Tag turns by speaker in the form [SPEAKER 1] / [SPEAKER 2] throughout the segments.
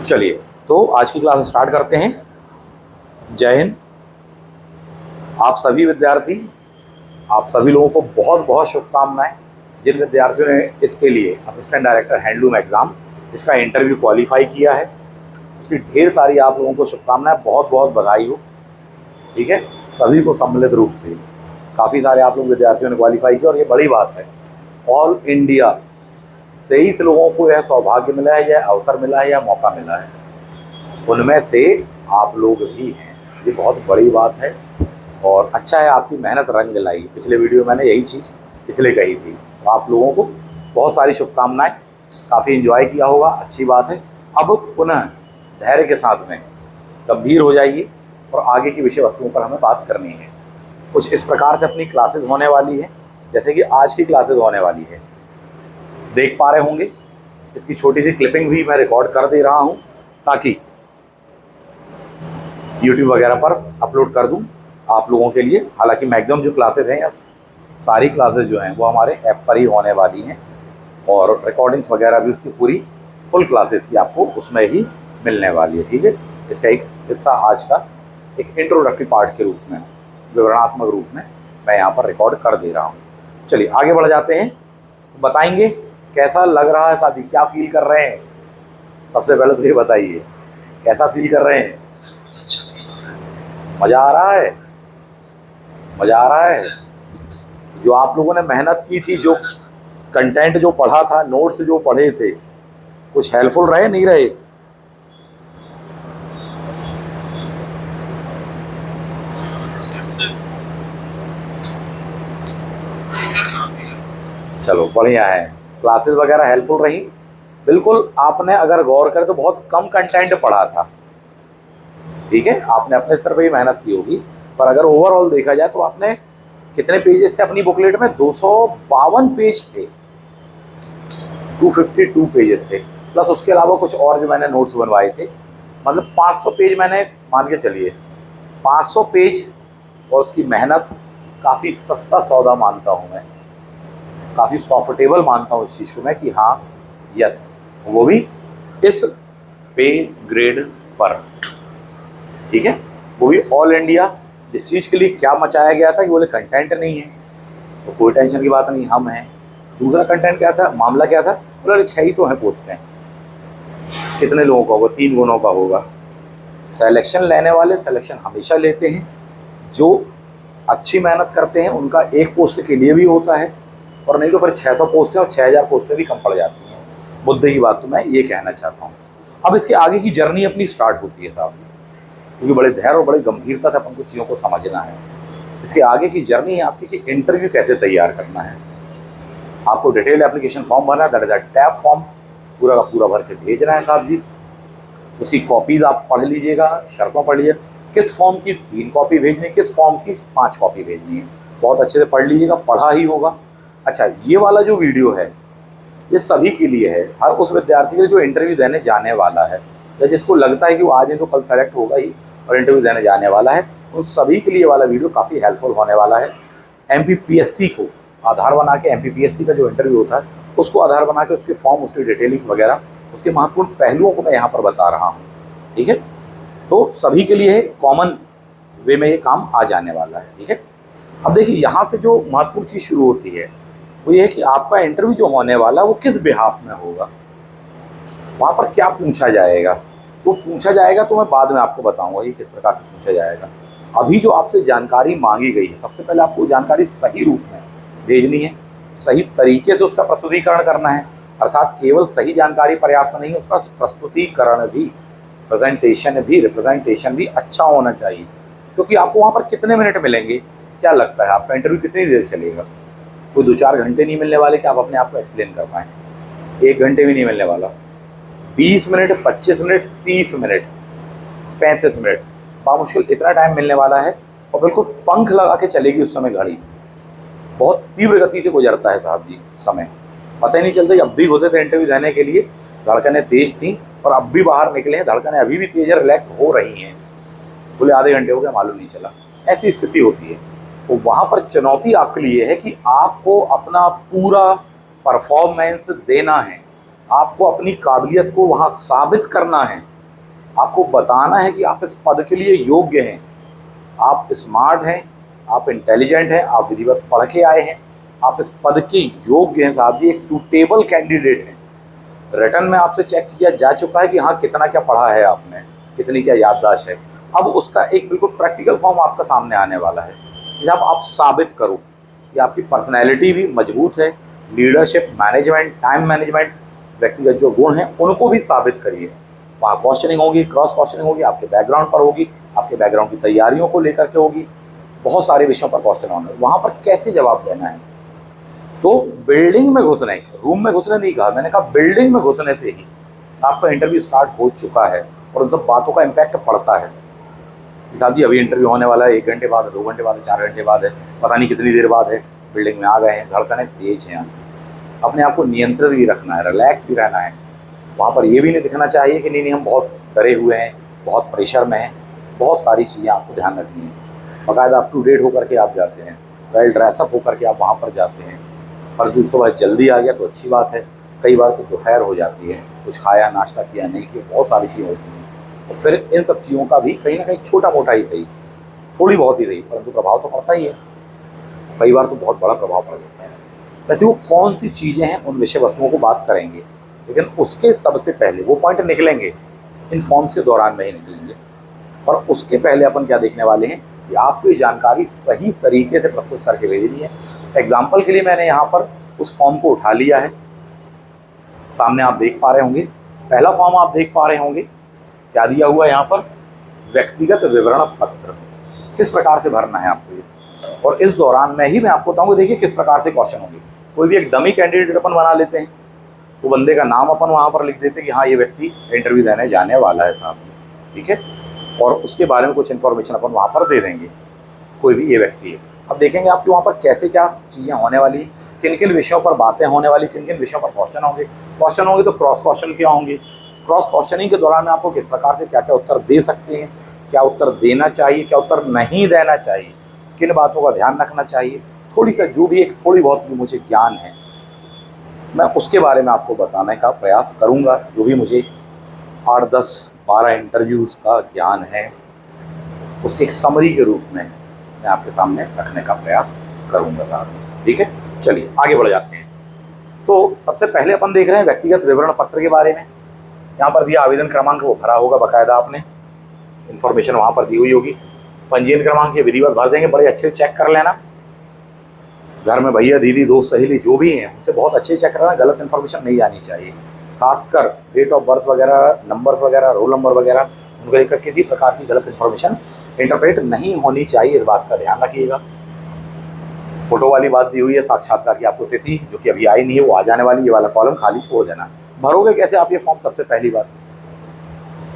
[SPEAKER 1] चलिए, तो आज की क्लास स्टार्ट करते हैं। जय हिंद। आप सभी विद्यार्थी, आप सभी लोगों को बहुत बहुत शुभकामनाएं। जिन विद्यार्थियों ने इसके लिए असिस्टेंट डायरेक्टर हैंडलूम एग्ज़ाम इसका इंटरव्यू क्वालिफाई किया है, उसकी ढेर सारी आप लोगों को शुभकामनाएं, बहुत बहुत बधाई हो। ठीक है, सभी को सम्मिलित रूप से काफ़ी सारे आप लोग विद्यार्थियों ने क्वालिफाई किया और ये बड़ी बात है। ऑल इंडिया 23 लोगों को यह सौभाग्य मिला है, यह अवसर मिला है, यह मौका मिला है, उनमें से आप लोग भी हैं। ये बहुत बड़ी बात है और अच्छा है, आपकी मेहनत रंग लाई। पिछले वीडियो मैंने यही चीज़ इसलिए कही थी। तो आप लोगों को बहुत सारी शुभकामनाएं, काफ़ी एंजॉय किया होगा, अच्छी बात है। अब पुनः धैर्य के साथ में गंभीर हो जाइए और आगे की विषय वस्तुओं पर हमें बात करनी है। कुछ इस प्रकार से अपनी क्लासेस होने वाली है, जैसे कि आज की क्लासेस होने वाली है, देख पा रहे होंगे। इसकी छोटी सी क्लिपिंग भी मैं रिकॉर्ड कर दे रहा हूँ ताकि YouTube वगैरह पर अपलोड कर दूं आप लोगों के लिए। हालांकि मैक्सिमम जो क्लासेस हैं या सारी क्लासेस जो हैं वो हमारे ऐप पर ही होने वाली हैं और रिकॉर्डिंग्स वगैरह भी उसकी पूरी फुल क्लासेस की आपको उसमें ही मिलने वाली है। ठीक है, इसका एक हिस्सा आज का एक इंट्रोडक्टरी पार्ट के रूप में, विवरणात्मक रूप में मैं यहाँ पर रिकॉर्ड कर दे रहा हूँ। चलिए आगे बढ़ जाते हैं। बताएंगे कैसा लग रहा है साथी, क्या फील कर रहे हैं? सबसे पहले तो ये बताइए कैसा फील कर रहे हैं? मज़ा आ रहा है? मज़ा आ रहा है? जो आप लोगों ने मेहनत की थी, जो कंटेंट जो पढ़ा था, नोट्स जो पढ़े थे, कुछ हेल्पफुल रहे नहीं रहे? चलो बढ़िया है, क्लासेस वगैरह हेल्पफुल रही। बिल्कुल, आपने अगर गौर करें तो बहुत कम कंटेंट पढ़ा था। ठीक है, आपने अपने स्तर पर ही मेहनत की होगी, पर अगर ओवरऑल देखा जाए तो आपने कितने पेजेस थे अपनी बुकलेट में? 252 पेज थे, 252 पेजेस थे, प्लस उसके अलावा कुछ और जो मैंने नोट्स बनवाए थे। मतलब 500 पेज मैंने, मान के चलिए 500 पेज, और उसकी मेहनत काफ़ी सस्ता सौदा मानता हूँ मैं, काफ़ी प्रॉफिटेबल मानता हूँ इस चीज़ को मैं कि हाँ यस, वो भी इस पे ग्रेड पर। ठीक है, वो भी ऑल इंडिया। जिस चीज़ के लिए क्या मचाया गया था कि बोले कंटेंट नहीं है, तो कोई टेंशन की बात नहीं, हम हैं। दूसरा कंटेंट क्या था, मामला क्या था? बोले अरे 6 ही तो हैं पोस्टें, कितने लोगों का होगा? 3 गुणों का होगा। सिलेक्शन लेने वाले सिलेक्शन हमेशा लेते हैं, जो अच्छी मेहनत करते हैं उनका एक पोस्ट के लिए भी होता है, और नहीं तो फिर 600 पोस्टें और 6000 पोस्टें भी कम पड़ जाती हैं। मुद्दे की बात तो मैं ये कहना चाहता हूँ। अब इसके आगे की जर्नी अपनी स्टार्ट होती है साहब, क्योंकि बड़े धैर्य और बड़ी गंभीरता से अपन को चीज़ों को समझना है। इसके आगे की जर्नी है आपकी कि इंटरव्यू कैसे तैयार करना है। आपको डिटेल एप्लीकेशन फॉर्म भरना है, that is a tab form, पूरा का पूरा भर के भेजना है साहब जी। उसकी कॉपीज़ आप पढ़ लीजिएगा, शर्तों पढ़ लीजिए, किस फॉर्म की 3 कॉपी भेजनी है, किस फॉर्म की 5 कॉपी भेजनी है, बहुत अच्छे से पढ़ लीजिएगा, पढ़ा ही होगा। अच्छा, ये वाला जो वीडियो है ये सभी के लिए है, हर उस विद्यार्थी के लिए जो इंटरव्यू देने जाने वाला है, या जिसको लगता है कि वो आज नहीं तो कल सेलेक्ट होगा ही और इंटरव्यू देने जाने वाला है, उन सभी के लिए वाला वीडियो काफ़ी हेल्पफुल होने वाला है। MPPSC को आधार बना के, MPPSC का जो इंटरव्यू होता है उसको आधार बना के, उसके फॉर्म, उसकी डिटेलिंग्स वगैरह, उसके महत्वपूर्ण पहलुओं को मैं यहाँ पर बता रहा हूँ। ठीक है, तो सभी के लिए कॉमन वे में ये काम आ जाने वाला है। ठीक है, अब देखिए यहाँ से जो महत्वपूर्ण चीज़ शुरू होती है वो ये है कि आपका इंटरव्यू जो होने वाला वो किस बिहाफ में होगा, वहाँ पर क्या पूछा जाएगा। वो पूछा जाएगा तो मैं बाद में आपको बताऊंगा ये किस प्रकार से पूछा जाएगा। अभी जो आपसे जानकारी मांगी गई है, सबसे पहले आपको जानकारी सही रूप में भेजनी है, सही तरीके से उसका प्रस्तुतिकरण करना है। अर्थात केवल सही जानकारी पर्याप्त नहीं, उसका प्रस्तुतिकरण भी, प्रेजेंटेशन भी, रिप्रेजेंटेशन भी अच्छा होना चाहिए। क्योंकि आपको वहाँ पर कितने मिनट मिलेंगे, क्या लगता है आपका इंटरव्यू कितनी देर चलेगा? कोई 2-4 घंटे नहीं मिलने वाले कि आप अपने आप को एक्सप्लेन कर पाएँ, 1 घंटे भी नहीं मिलने वाला। 20 मिनट, 25 मिनट, 30 मिनट, 35 मिनट, बामुश्किल इतना टाइम मिलने वाला है। और बिल्कुल पंख लगा के चलेगी उस समय घड़ी, बहुत तीव्र गति से गुजरता है साहब जी समय, पता ही नहीं चलता। अब भी घुसे थे इंटरव्यू देने के लिए, धड़कनें तेज थी, और अब भी बाहर निकले हैं, धड़कनें अभी भी तेज रिलैक्स हो रही हैं, बोले आधे घंटे हो गए मालूम नहीं चला, ऐसी स्थिति होती है। तो वहाँ पर चुनौती आपके लिए है कि आपको अपना पूरा परफॉर्मेंस देना है, आपको अपनी काबिलियत को वहाँ साबित करना है आपको बताना है कि आप इस पद के लिए योग्य हैं, आप स्मार्ट हैं, आप इंटेलिजेंट हैं, आप विधिवत पढ़ के आए हैं, आप इस पद के योग्य हैं साहब जी, एक सूटेबल कैंडिडेट हैं। रिटर्न में आपसे चेक किया जा चुका है कि हाँ कितना क्या पढ़ा है आपने, कितनी क्या याददाश्त है। अब उसका एक बिल्कुल प्रैक्टिकल फॉर्म आपका सामने आने वाला है, जब आप साबित करो कि आपकी पर्सनैलिटी भी मजबूत है, लीडरशिप, मैनेजमेंट, टाइम मैनेजमेंट, व्यक्तिगत जो गुण हैं उनको भी साबित करिए। वहाँ क्वेश्चनिंग होगी, क्रॉस क्वेश्चनिंग होगी, आपके बैकग्राउंड पर होगी, आपके बैकग्राउंड की तैयारियों को लेकर के होगी, बहुत सारे विषयों पर क्वेश्चन होंगे। वहाँ पर कैसे जवाब देना है, तो बिल्डिंग में घुसने, रूम में घुसने नहीं कहा मैंने, कहा बिल्डिंग में घुसने से ही आपका इंटरव्यू स्टार्ट हो चुका है और उन सब बातों का इम्पैक्ट पड़ता है। साहब जी अभी इंटरव्यू होने वाला है, 1 घंटे बाद है, 2 घंटे बाद है, 4 घंटे बाद है, पता नहीं कितनी देर बाद है, बिल्डिंग में आ गए हैं, धड़कनें तेज हैं, अपने आप को नियंत्रित भी रखना है, रिलैक्स भी रहना है। वहाँ पर ये भी नहीं दिखना चाहिए कि नहीं हम बहुत डरे हुए हैं, बहुत प्रेशर में हैं। बहुत सारी चीज़ें आपको ध्यान रखनी है। बाकायदा अप टू डेट होकर के आप जाते हैं, वेल ड्रेसअप होकर के आप वहाँ पर जाते हैं। परंतु सुबह जल्दी आ गया तो अच्छी बात है, कई बार तो दोपहर हो जाती है, कुछ खाया, नाश्ता किया नहीं किया, बहुत सारी चीज़ें होती हैं। और फिर इन सब चीज़ों का भी कहीं ना कहीं छोटा मोटा ही सही, थोड़ी बहुत ही सही, परंतु प्रभाव तो पड़ता ही है, कई बार तो बहुत बड़ा प्रभाव पड़ सकता है। वैसे वो कौन सी चीज़ें हैं उन विषय वस्तुओं को बात करेंगे, लेकिन उसके सबसे पहले वो पॉइंट निकलेंगे इन फॉर्म्स के दौरान में ही निकलेंगे। और उसके पहले अपन क्या देखने वाले हैं कि आपको ये जानकारी सही तरीके से प्रस्तुत करके भेजनी है। एग्जाम्पल के लिए मैंने यहाँ पर उस फॉर्म को उठा लिया है, सामने आप देख पा रहे होंगे। पहला फॉर्म आप देख पा रहे होंगे, क्या दिया हुआ है यहाँ पर, व्यक्तिगत विवरण पत्र, किस प्रकार से भरना है आपको ये। और इस दौरान में ही मैं आपको बताऊंगा, देखिए किस प्रकार से क्वेश्चन होंगे। कोई भी एक डमी कैंडिडेट अपन बना लेते हैं, तो बंदे का नाम अपन वहाँ पर लिख देते हैं कि हाँ ये व्यक्ति इंटरव्यू देने जाने वाला है साहब, ठीक है, और उसके बारे में कुछ इन्फॉर्मेशन अपन वहाँ पर दे देंगे, कोई भी ये व्यक्ति है। अब देखेंगे आपके वहाँ पर कैसे क्या चीज़ें होने वाली, किन किन विषयों पर बातें होने वाली, किन किन विषयों पर क्वेश्चन होंगे तो क्रॉस क्वेश्चन क्या होंगे, क्रॉस क्वेश्चनिंग के दौरान में आपको किस प्रकार से क्या क्या उत्तर दे सकते हैं, क्या उत्तर देना चाहिए, क्या उत्तर नहीं देना चाहिए, किन बातों का ध्यान रखना चाहिए, थोड़ी सा जो भी एक थोड़ी बहुत भी मुझे ज्ञान है मैं उसके बारे में आपको बताने का प्रयास करूंगा। जो भी मुझे 8, 10, 12 इंटरव्यूज़ का ज्ञान है उसके एक समरी के रूप में मैं आपके सामने रखने का प्रयास करूंगा साहब, ठीक है। चलिए आगे बढ़ जाते हैं। तो सबसे पहले अपन देख रहे हैं व्यक्तिगत विवरण पत्र के बारे में। यहाँ पर दिया आवेदन क्रमांक वो भरा होगा, बाकायदा आपने इन्फॉर्मेशन वहाँ पर दी हुई होगी। पंजीयन क्रमांक ये विधिवत भर देंगे, बड़े अच्छे चेक कर लेना। घर में भैया दीदी दोस्त सहेली जो भी हैं उनसे बहुत अच्छे चेक करना, गलत इन्फॉर्मेशन नहीं आनी चाहिए। खासकर डेट ऑफ बर्थ वगैरह, नंबर्स वगैरह, रोल नंबर वगैरह, उनको लेकर किसी प्रकार की गलत इन्फॉर्मेशन इंटरप्रेट नहीं होनी चाहिए, इस बात का ध्यान रखिएगा। फोटो वाली बात दी हुई है, साक्षात्कार की आपको तिथि जो कि अभी आई नहीं है वो आ जाने वाली, ये वाला कॉलम खाली छोड़ देना। भरोगे कैसे आप ये फॉर्म, सबसे पहली बात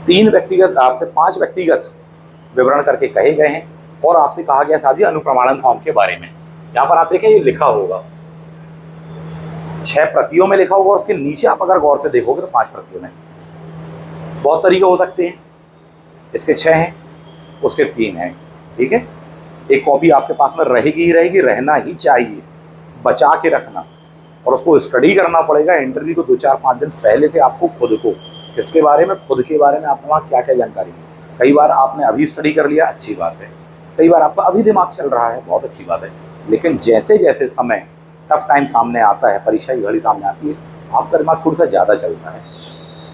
[SPEAKER 1] 3 व्यक्तिगत, आपसे 5 व्यक्तिगत विवरण करके कहे गए हैं और आपसे कहा गया साहब जी अनुप्रमाणन फॉर्म के बारे में। यहाँ पर आप देखें ये लिखा होगा 6 प्रतियों में लिखा होगा और उसके नीचे आप अगर गौर से देखोगे तो 5 प्रतियों में। बहुत तरीके हो सकते हैं, इसके 6 हैं, उसके 3 हैं, ठीक है। एक कॉपी आपके पास में रहेगी ही रहेगी, रहना ही चाहिए, बचा के रखना, और उसको स्टडी करना पड़ेगा। इंटरव्यू को 2, 4, 5 दिन पहले से आपको खुद को इसके बारे में, खुद के बारे में आपको वहाँ क्या क्या जानकारी है। कई बार आपने अभी स्टडी कर लिया, अच्छी बात है, कई बार आपका अभी दिमाग चल रहा है, बहुत अच्छी बात है, लेकिन जैसे जैसे समय टफ टाइम सामने आता है, परीक्षा की घड़ी सामने आती है, आपका दिमाग थोड़ा सा ज़्यादा चलता है,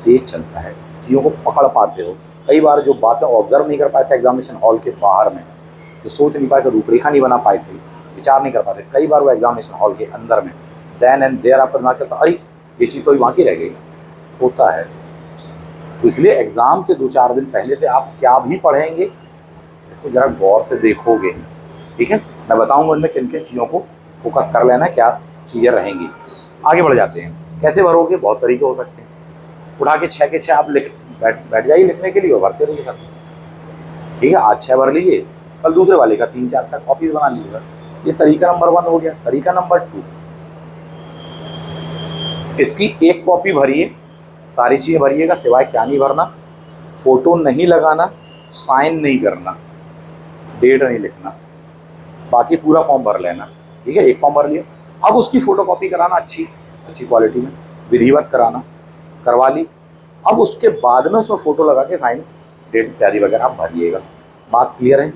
[SPEAKER 1] तेज चलता है, चीज़ों को पकड़ पाते हो। कई बार जो बातें ऑब्जर्व नहीं कर पाए थे एग्जामिनेशन हॉल के बाहर में, जो सोच नहीं पाए थे, रूपरेखा नहीं बना पाए थे, विचार नहीं कर पाते, कई बार वो एग्जामिनेशन हॉल के अंदर में देन एंड देयर आपका दिमाग चलता, अरे ये चीज़ तो वहाँ की रह गई, होता है। तो इसलिए एग्ज़ाम के 2-4 दिन पहले से आप क्या भी पढ़ेंगे इसको ज़रा गौर से देखोगे, ठीक है। मैं बताऊंगा उनमें किन किन चीज़ों को फोकस कर लेना, क्या चीज़ें रहेंगी। आगे बढ़ जाते हैं, कैसे भरोगे, बहुत तरीके हो सकते हैं। उठा के 6 के 6 आप बैठ जाइए लिखने के लिए और भरते रहिए सब, ठीक है। आज 6 भर लीजिए, कल दूसरे वाले का 3, 4 कॉपीज बना लीजिएगा। ये तरीका नंबर 1 हो गया। तरीका नंबर 2, इसकी एक कॉपी भरिए, सारी चीज़ें भरिएगा, सिवाय क्या नहीं भरना, फोटो नहीं लगाना, साइन नहीं करना, डेट नहीं लिखना, बाकी पूरा फॉर्म भर लेना, ठीक है। एक फॉर्म भर लिया, अब उसकी फ़ोटोकॉपी कराना अच्छी क्वालिटी में, विधिवत कराना, करवा ली, अब उसके बाद में उसमें फ़ोटो लगा के साइन डेट इत्यादि वगैरह आप भरिएगा। बात क्लियर है?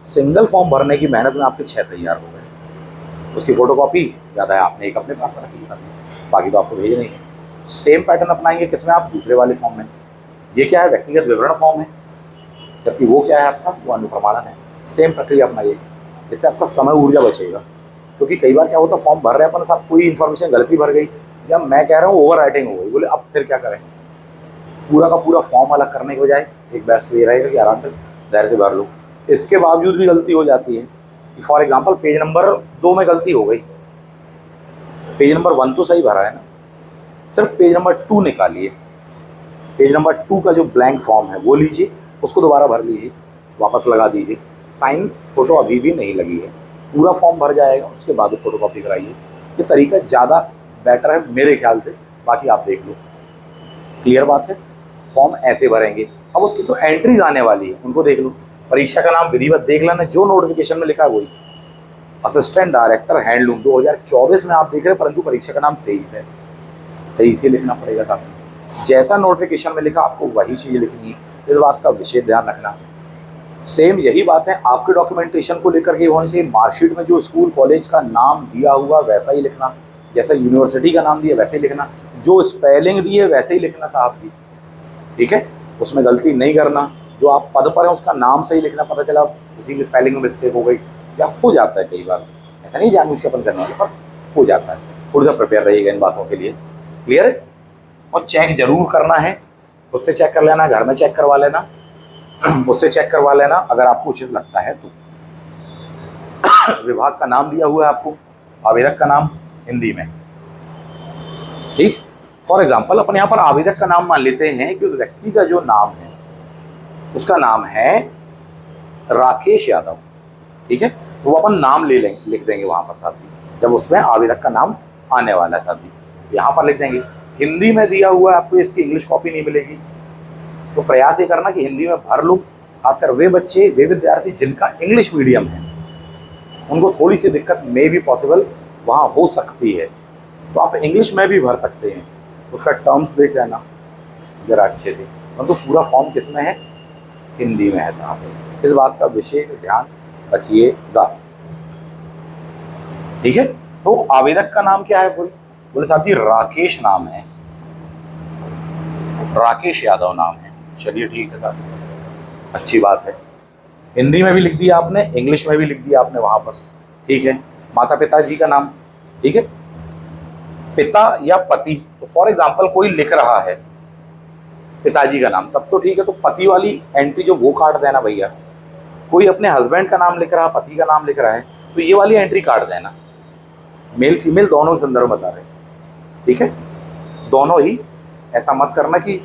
[SPEAKER 1] सिंगल फॉर्म भरने की मेहनत में आपके 6 तैयार हो गए। उसकी फ़ोटोकॉपी ज़्यादा है, आपने एक अपने पास रखी साथ में, बाकी तो आपको भेज नहीं है। सेम पैटर्न अपनाएंगे किसमें? आप दूसरे वाले फॉर्म में। ये क्या है? व्यक्तिगत विवरण फॉर्म है, जबकि वो क्या है आपका? वो अनुप्रमाणन है। सेम प्रक्रिया अपनाइए, इससे आपका समय ऊर्जा बचेगा। क्योंकि कई बार क्या होता है, फॉर्म भर रहे हैं अपन, साहब कोई इन्फॉर्मेशन गलती भर गई या मैं कह रहा हूँ ओवर राइटिंग हो गई, बोले अब फिर क्या करें? पूरा का पूरा फॉर्म अलग करने के बजाय एक बेस्ट ये रहेगा कि आराम से धैर्य से भर लो। इसके बावजूद भी गलती हो जाती है कि फॉर एग्जांपल पेज नंबर 2 में गलती हो गई, पेज नंबर 1 तो सही भरा है ना, सिर्फ पेज नंबर 2 निकालिए। पेज नंबर 2 का जो ब्लैंक फॉर्म है वो लीजिए, उसको दोबारा भर लीजिए, वापस लगा दीजिए। साइन फोटो अभी भी नहीं लगी है, पूरा फॉर्म भर जाएगा, उसके बाद फोटो कॉपी कराइए। ये तरीका ज़्यादा बेटर है मेरे ख्याल से, बाकी आप देख लो। क्लियर बात है? फॉर्म ऐसे भरेंगे। अब उसकी जो एंट्रीज आने वाली है उनको देख लो। परीक्षा का नाम विधिवत देख लेना, जो नोटिफिकेशन में लिखा है वही। असिस्टेंट डायरेक्टर हैंडलूम 2024 में आप देख रहे हैं, परंतु परीक्षा का नाम 23 है, 23 ही लिखना पड़ेगा साहब। जैसा नोटिफिकेशन में लिखा आपको वही चीज़ लिखनी है, इस बात का विशेष ध्यान रखना। सेम यही बात है आपके डॉक्यूमेंटेशन को लेकर के होनी चाहिए। मार्कशीट में जो स्कूल कॉलेज का नाम दिया हुआ वैसा ही लिखना, जैसा यूनिवर्सिटी का नाम दिया वैसे ही लिखना, जो स्पेलिंग दी है वैसे ही लिखना साहब जी, ठीक है? उसमें गलती नहीं करना। जो आप पद पर हैं उसका नाम सही लिखना, पता चला उसी की स्पेलिंग में मिस्टेक हो गई, या हो जाता है कई बार, ऐसा नहीं जानबूझ के अपन करने वाले, पर हो जाता है। थोड़ा सा प्रिपेयर रहिएगा इन बातों के लिए। क्लियर है? और चेक जरूर करना है, उससे चेक कर लेना, घर में चेक करवा लेना, उससे चेक करवा लेना अगर आपको उचित लगता है तो। विभाग का नाम दिया हुआ है आपको, आवेदक का नाम हिंदी में, ठीक। फॉर एग्जाम्पल अपन यहाँ पर आवेदक का नाम मान लेते हैं कि उस व्यक्ति का जो नाम है उसका नाम है राकेश यादव, ठीक है? तो वो अपन नाम ले लेंगे, लिख देंगे वहां पर साथी, जब उसमें आवेदक का नाम आने वाला है साथी, यहाँ पर लिख देंगे। हिंदी में दिया हुआ है, आपको इसकी इंग्लिश कॉपी नहीं मिलेगी, तो प्रयास ये करना कि हिंदी में भर लो। खासकर वे बच्चे, वे विद्यार्थी जिनका इंग्लिश मीडियम है, उनको थोड़ी सी दिक्कत मे भी पॉसिबल वहाँ हो सकती है, तो आप इंग्लिश में भी भर सकते हैं। उसका टर्म्स देख लेना जरा अच्छे से, परंतु पूरा फॉर्म किस में है? हिंदी में है साहब, इस बात का विशेष ध्यान रखिएगा, ठीक है? तो आवेदक का नाम क्या है? बोले साहब जी राकेश नाम है, राकेश यादव नाम है। चलिए ठीक है साहब, अच्छी बात है। हिंदी में भी लिख दिया आपने, इंग्लिश में भी लिख दिया आपने वहां पर, ठीक है? माता पिता जी का नाम, ठीक है? पिता या पति, तो फॉर एग्जाम्पल कोई लिख रहा है पिताजी का नाम, तब तो ठीक है, तो पति वाली एंट्री जो वो काट देना भैया। कोई अपने हस्बैंड का नाम लिख रहा है, पति का नाम लिख रहा है, तो ये वाली एंट्री काट देना। मेल फीमेल दोनों के संदर्भ बता रहे, ठीक है? दोनों ही, ऐसा मत करना कि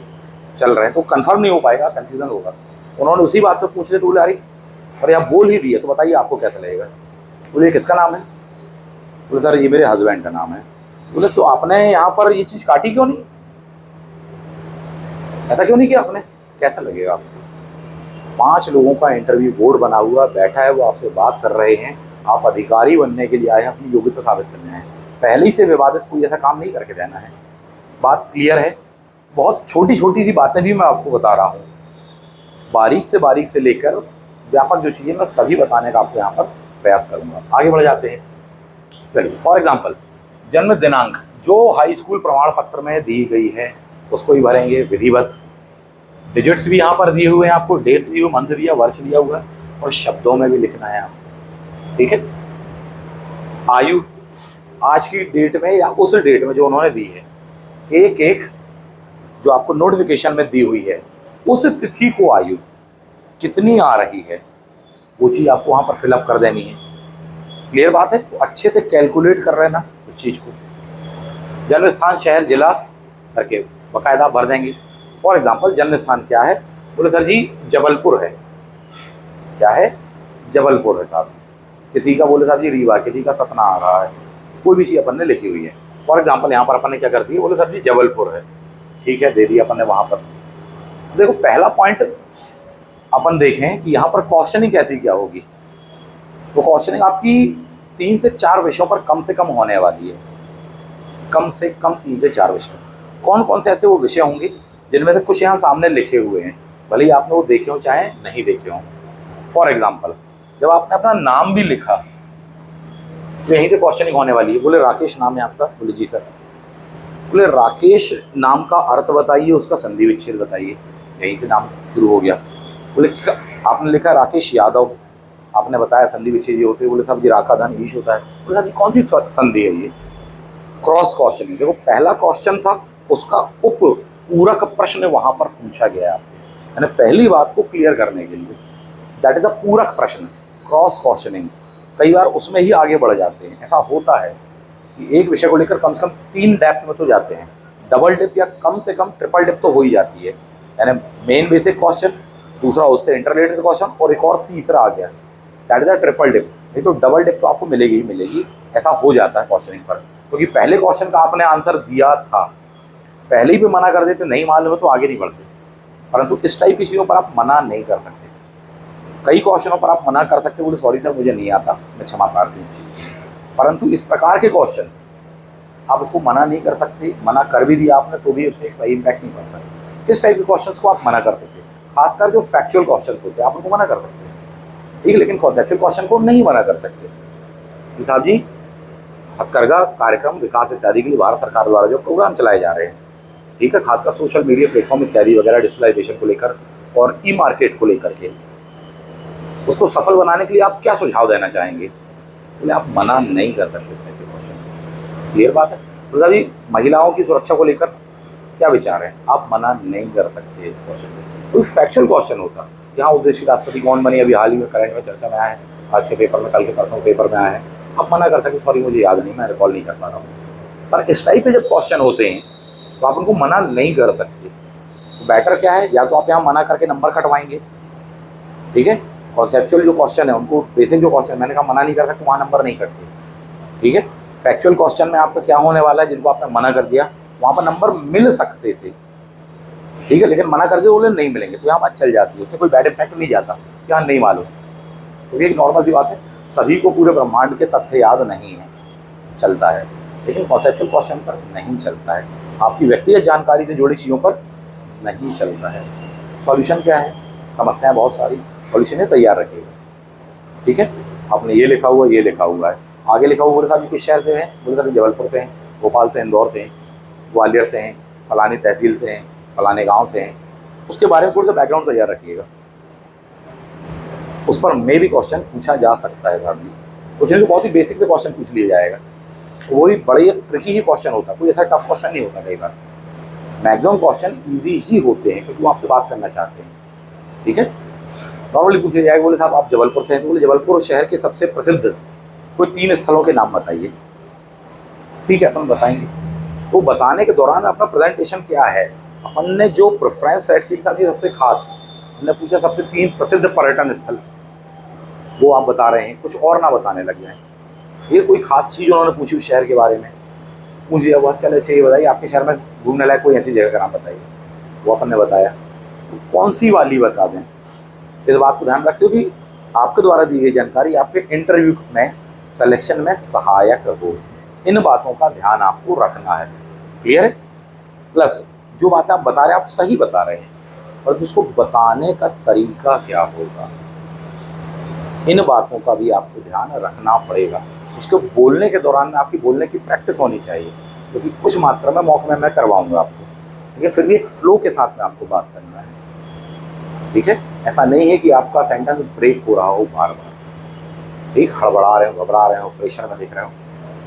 [SPEAKER 1] चल रहे हैं तो कंफर्म नहीं हो पाएगा, कंफ्यूजन होगा। उन्होंने उसी बात पे पूछ लिया तो बोले अरे, और आप बोल ही दिए, तो बताइए आपको कैसा लगेगा? बोले किसका नाम है? बोले सर ये मेरे हस्बैंड का नाम है। बोले तो आपने यहाँ पर ये चीज़ काटी क्यों नहीं? ऐसा क्यों नहीं किया आपने? कैसा लगेगा आपको? 5 लोगों का इंटरव्यू बोर्ड बना हुआ बैठा है, वो आपसे बात कर रहे हैं, आप अधिकारी बनने के लिए आए हैं, अपनी योग्यता साबित करने हैं, पहले ही से विवादित कोई ऐसा काम नहीं करके देना है। बात क्लियर है? बहुत छोटी छोटी सी बातें भी मैं आपको बता रहा हूँ, बारीक से लेकर व्यापक जो चीज़ें मैं सभी बताने का आपको यहाँ पर प्रयास करूँगा। आगे बढ़ जाते हैं। चलिए, फॉर एग्जाम्पल जन्म दिनांक जो हाई स्कूल प्रमाण पत्र में दी गई है उसको ही भरेंगे विधिवत। डिजिट्स भी यहाँ पर दिए हुए हैं आपको, डेट दी हुई, मंथ दिया, वर्ष दिया हुआ है, और शब्दों में भी लिखना है आपको, ठीक है? आयु आज की डेट में या उस डेट में जो उन्होंने दी है, एक एक जो आपको नोटिफिकेशन में दी हुई है उस तिथि को आयु कितनी आ रही है वो चीज़ आपको वहाँ पर फिलअप कर देनी है। क्लियर बात है? तो अच्छे से कैलकुलेट कर रहे हैं ना उस चीज़ को। जन्म स्थान, शहर, जिला करके बाकायदा भर देंगे। फॉर एग्जाम्पल जन्म स्थान क्या है? बोले सर जी जबलपुर है। क्या है? जबलपुर है साहब। किसी का बोले साहब जी रीवा, किसी का सतना आ रहा है, कोई भी चीज़ अपन ने लिखी हुई है। फॉर एग्जाम्पल यहाँ पर अपन ने क्या कर दी, बोले सर जी जबलपुर है, ठीक है, दे दिया अपन ने वहाँ पर। देखो पहला पॉइंट अपन देखें कि यहाँ पर क्वेश्चनिंग कैसी क्या होगी। तो क्वेश्चनिंग आपकी 3 से 4 विषयों पर कम से कम होने वाली है, कम से कम 3 से 4 विषय। कौन कौन से ऐसे वो विषय होंगे जिनमें से कुछ यहाँ सामने लिखे हुए हैं, भले ही आपने वो देखे हो चाहे नहीं देखे हो। फॉर एग्जाम्पल, जब आपने अपना नाम भी लिखा तो यहीं से क्वेश्चनिंग होने वाली है। बोले राकेश नाम है आपका? बोले जी सर। बोले राकेश नाम का अर्थ बताइए, उसका संधि विच्छेद बताइए। यहीं से नाम शुरू हो गया। बोले आपने लिखा राकेश यादव, आपने बताया संधि विच्छेद ये होते हैं। बोले साहब जी राका धन ईश होता है। बोले साहब जी कौन सी संधि है ये? Cross questioning. देखो पहला क्वेश्चन था, उसका उप पूरक प्रश्न वहां पर पूछा गया आपसे, यानी पहली बात को क्लियर करने के लिए। दैट इज अ पूरक प्रश्न, क्रॉस क्वेश्चनिंग। कई बार उसमें ही आगे बढ़ जाते हैं। ऐसा होता है कि एक विषय को लेकर कम से कम 3 डेप्थ में तो जाते हैं, डबल डिप या कम से कम ट्रिपल डिप तो हो ही जाती है। यानी मेन बेसिक क्वेश्चन, दूसरा उससे इंटररिलेटेड क्वेश्चन, और एक और तीसरा आ गया, that is a triple dip. नहीं तो डबल डिप तो आपको मिलेगी ही मिलेगी। ऐसा हो जाता है क्वेश्चनिंग पर, क्योंकि पहले क्वेश्चन का आपने आंसर दिया था, पहले ही पे मना कर देते, नहीं मालूम है तो आगे नहीं बढ़ते। परंतु इस टाइप की चीज़ों पर आप मना नहीं कर सकते। कई क्वेश्चनों पर आप मना कर सकते, बोले सॉरी सर मुझे नहीं आता, मैं क्षमा प्रार्थी हूँ इस चीज़ की। परंतु इस प्रकार के क्वेश्चन आप उसको मना नहीं कर सकते। मना कर भी दिया आपने तो भी उससे एक सही इम्पैक्ट नहीं पड़ता। किस टाइप के क्वेश्चन को आप मना कर सकते? खासकर जो फैक्चुअल क्वेश्चन होते हैं आप उनको मना कर सकते हैं, ठीक है, लेकिन कॉन्सेप्चुअल क्वेश्चन को नहीं मना कर सकते। कि साहब जी हथकरघा कार्यक्रम विकास इत्यादि के लिए भारत सरकार द्वारा जो प्रोग्राम चलाए जा रहे हैं, ठीक है, खासकर सोशल मीडिया प्लेटफॉर्म इत्यादि वगैरह डिजिटलाइजेशन को लेकर और ई मार्केट को लेकर के, उसको सफल बनाने के लिए आप क्या सुझाव देना चाहेंगे? बोले आप मना नहीं कर सकते इस टाइप के क्वेश्चन। क्लियर बात है। तो साहब जी महिलाओं की सुरक्षा को लेकर क्या विचार है? आप मना नहीं कर सकते क्वेश्चन। कोई फैक्चुअल क्वेश्चन होता, यहाँ उद्देश्य की राष्ट्रपति कौन बनी, अभी हाल ही में करंट में चर्चा में आया है, आज के पेपर में, कल के परसों पेपर में आया है, आप मना कर सकते सॉरी मुझे याद नहीं, मैं रिकॉल नहीं कर पा रहा हूँ। पर इस टाइप के जब क्वेश्चन होते हैं तो आप उनको मना नहीं कर सकते। तो बेटर क्या है, या तो आप यहाँ मना करके नंबर कटवाएंगे, ठीक है, कॉन्सेप्चुअल जो क्वेश्चन है उनको, बेसिक जो क्वेश्चन मैंने कहा मना नहीं कर सकते, वहाँ नंबर नहीं कटते, ठीक है। फैक्चुअल क्वेश्चन में आपका क्या होने वाला है, जिनको आपने मना कर दिया वहाँ पर नंबर मिल सकते थे, ठीक है, लेकिन मना कर दिया बोले नहीं मिलेंगे, तो यहाँ बात चल जाती है, उससे कोई बैड इम्पैक्ट नहीं जाता, यहाँ नहीं मालूम। तो ये एक नॉर्मल सी बात है, सभी को पूरे ब्रह्मांड के तथ्य याद नहीं है, चलता है, लेकिन कॉन्सेप्चुअल क्वेश्चन पर नहीं चलता है, आपकी व्यक्तिगत जानकारी से जुड़ी चीज़ों पर नहीं चलता है। सॉल्यूशन क्या है? समस्याएं बहुत सारी, सॉल्यूशन है तैयार रखिएगा, ठीक है। आपने ये लिखा हुआ, ये लिखा हुआ है, आगे लिखा हुआ बोले साहब किस शहर से हैं? बोले साहब जबलपुर से हैं, भोपाल से, इंदौर से हैं, ग्वालियर से हैं, फलानी तहसील से हैं, फलाने गांव से हैं। उसके बारे में थोड़ा सा बैकग्राउंड तैयार रखिएगा, उस पर मे भी क्वेश्चन पूछा जा सकता है साहब जी। कुछ नहीं तो बहुत ही बेसिक से क्वेश्चन पूछ लिया जाएगा, तो वही बड़े ट्रिकी ही क्वेश्चन होता है, कोई ऐसा टफ क्वेश्चन नहीं होता। कई बार मैक्सिमम क्वेश्चन ईजी ही होते हैं, क्योंकि वो आपसे बात करना चाहते हैं, ठीक है। नॉर्मली पूछ लिया जाएगा, बोले साहब आप जबलपुर से हैं, तो बोले जबलपुर शहर के सबसे प्रसिद्ध कोई 3 स्थलों के नाम बताइए, ठीक है, अपन बताएंगे। तो बताने के दौरान अपना प्रेजेंटेशन क्या है, अपन ने जो प्रेफरेंस सेट की साथ, ये सबसे खास हमने पूछा सबसे 3 प्रसिद्ध पर्यटन स्थल, वो आप बता रहे हैं, कुछ और ना बताने लग जाए। ये कोई खास चीज़ उन्होंने पूछी उस शहर के बारे में, पूछ दिया हुआ, चले अच्छा ये बताइए आपके शहर में घूमने लायक कोई ऐसी जगह का नाम बताइए, वो अपन ने बताया, तो कौन सी वाली बता दें। इस बात को ध्यान रखते हो कि आपके द्वारा दी गई जानकारी आपके इंटरव्यू में सिलेक्शन में सहायक हो, इन बातों का ध्यान आपको रखना है। क्लियर है? प्लस जो बात आप बता रहे हैं आप सही बता रहे हैं, और उसको बताने का तरीका क्या होगा, इन बातों का भी आपको ध्यान रखना पड़ेगा। उसको बोलने के दौरान आपकी बोलने की प्रैक्टिस होनी चाहिए, क्योंकि कुछ मात्रा में मौके में मैं करवाऊंगा आपको, लेकिन फिर भी एक फ्लो के साथ में आपको बात करना है, ठीक है। ऐसा नहीं है कि आपका सेंटेंस ब्रेक हो रहा हो बार बार, ठीक, हड़बड़ा रहे हो, घबरा रहे हो, प्रेशर में दिख रहे हो।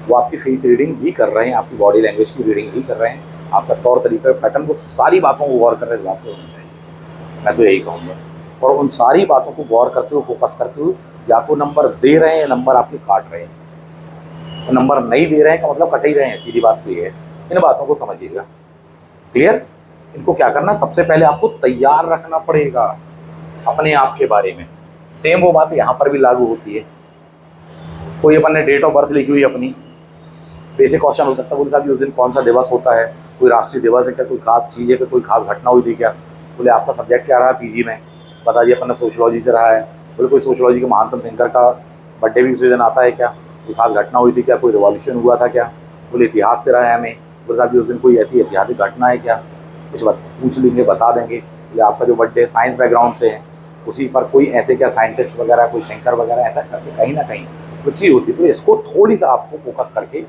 [SPEAKER 1] वो आपकी फेस रीडिंग भी कर रहे हैं, आपकी बॉडी लैंग्वेज की रीडिंग भी कर रहे हैं, आपका तौर तरीका पैटर्न को, सारी बातों को गौर कर रहे बात होनी चाहिए, मैं तो यही कहूँगा। और उन सारी बातों को गौर करते हुए, फोकस करते हुए, या तो नंबर दे रहे हैं, नंबर आपके काट रहे हैं, तो नंबर नहीं दे रहे हैं का मतलब कट ही रहे हैं, सीधी बात तो ये है। इन बातों को समझिएगा। क्लियर? इनको क्या करना, सबसे पहले आपको तैयार रखना पड़ेगा अपने आप के बारे में। सेम वो बात यहाँ पर भी लागू होती है। कोई अपन ने डेट ऑफ बर्थ लिखी हुई अपनी, बेसिक क्वेश्चन हो सकता है, बोले साहब उस दिन कौन सा दिवस होता है, कोई राष्ट्रीय दिवस है क्या, कोई खास चीज़ है, कोई खास घटना हुई थी क्या। बोले आपका सब्जेक्ट क्या रहा पीजी में, बता दिए अपन ने सोशलॉजी से रहा है। बोले कोई सोशलॉजी के महानतम थिंकर का बर्थडे भी उसी दिन आता है क्या, कोई खास घटना हुई थी क्या, कोई रिवॉल्यूशन हुआ था क्या। बोले इतिहास से रहा है हमें। बोले साहब उस दिन कोई ऐसी ऐतिहासिक घटना है क्या। कुछ पूछ लेंगे, बता देंगे। या आपका जो बर्थडे साइंस बैकग्राउंड से है उसी पर कोई ऐसे क्या साइंटिस्ट वगैरह, कोई थिंकर वगैरह, ऐसा करके कहीं ना कहीं कुछ ही होती है। तो इसको थोड़ी सा आपको फोकस करके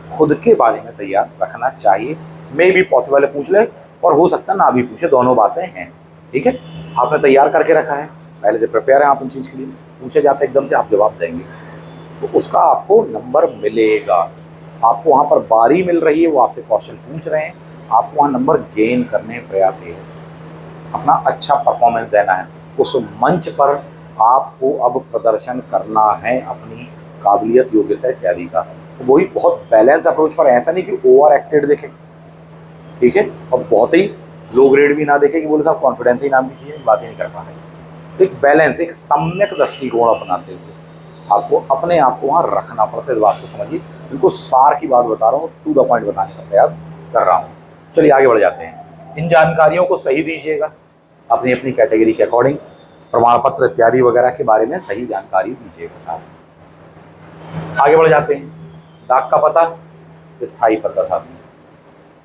[SPEAKER 1] खुद के बारे में तैयार रखना चाहिए। मे भी पॉसिबल है पूछ ले, और हो सकता है ना भी पूछे, दोनों बातें हैं। ठीक है, आपने तैयार करके रखा है, पहले से प्रिपेयर है आप उन चीज़ के लिए, पूछे जाते एकदम से आप जवाब देंगे तो उसका आपको नंबर मिलेगा। आपको वहाँ पर बारी मिल रही है, वो आपसे क्वेश्चन पूछ रहे हैं, आपको वहाँ नंबर गेन करने प्रयास है, अपना अच्छा परफॉर्मेंस देना है। उस मंच पर आपको अब प्रदर्शन करना है अपनी काबिलियत, योग्यता इत्यादि का। तो वही बहुत बैलेंस अप्रोच पर, ऐसा नहीं कि ओवर एक्टेड देखें, ठीक है, और बहुत ही लो ग्रेड भी ना देखें कि बोले साहब कॉन्फिडेंस ही नाम की चीज़ बात ही नहीं कर पा रहे। तो एक बैलेंस, एक सम्यक दृष्टिकोण अपनाते हुए आपको अपने आप को वहाँ रखना पड़ता है। इस बात को समझिए, बिल्कुल सार की बात बता रहा हूँ, टू द पॉइंट बताने का प्रयास कर रहा हूँ। चलिए आगे बढ़ जाते हैं। इन जानकारियों को सही दीजिएगा, अपनी अपनी कैटेगरी के अकॉर्डिंग प्रमाण पत्र इत्यादि वगैरह के बारे में सही जानकारी दीजिएगा। आगे बढ़ जाते हैं। डाक का पता, स्थायी पता था,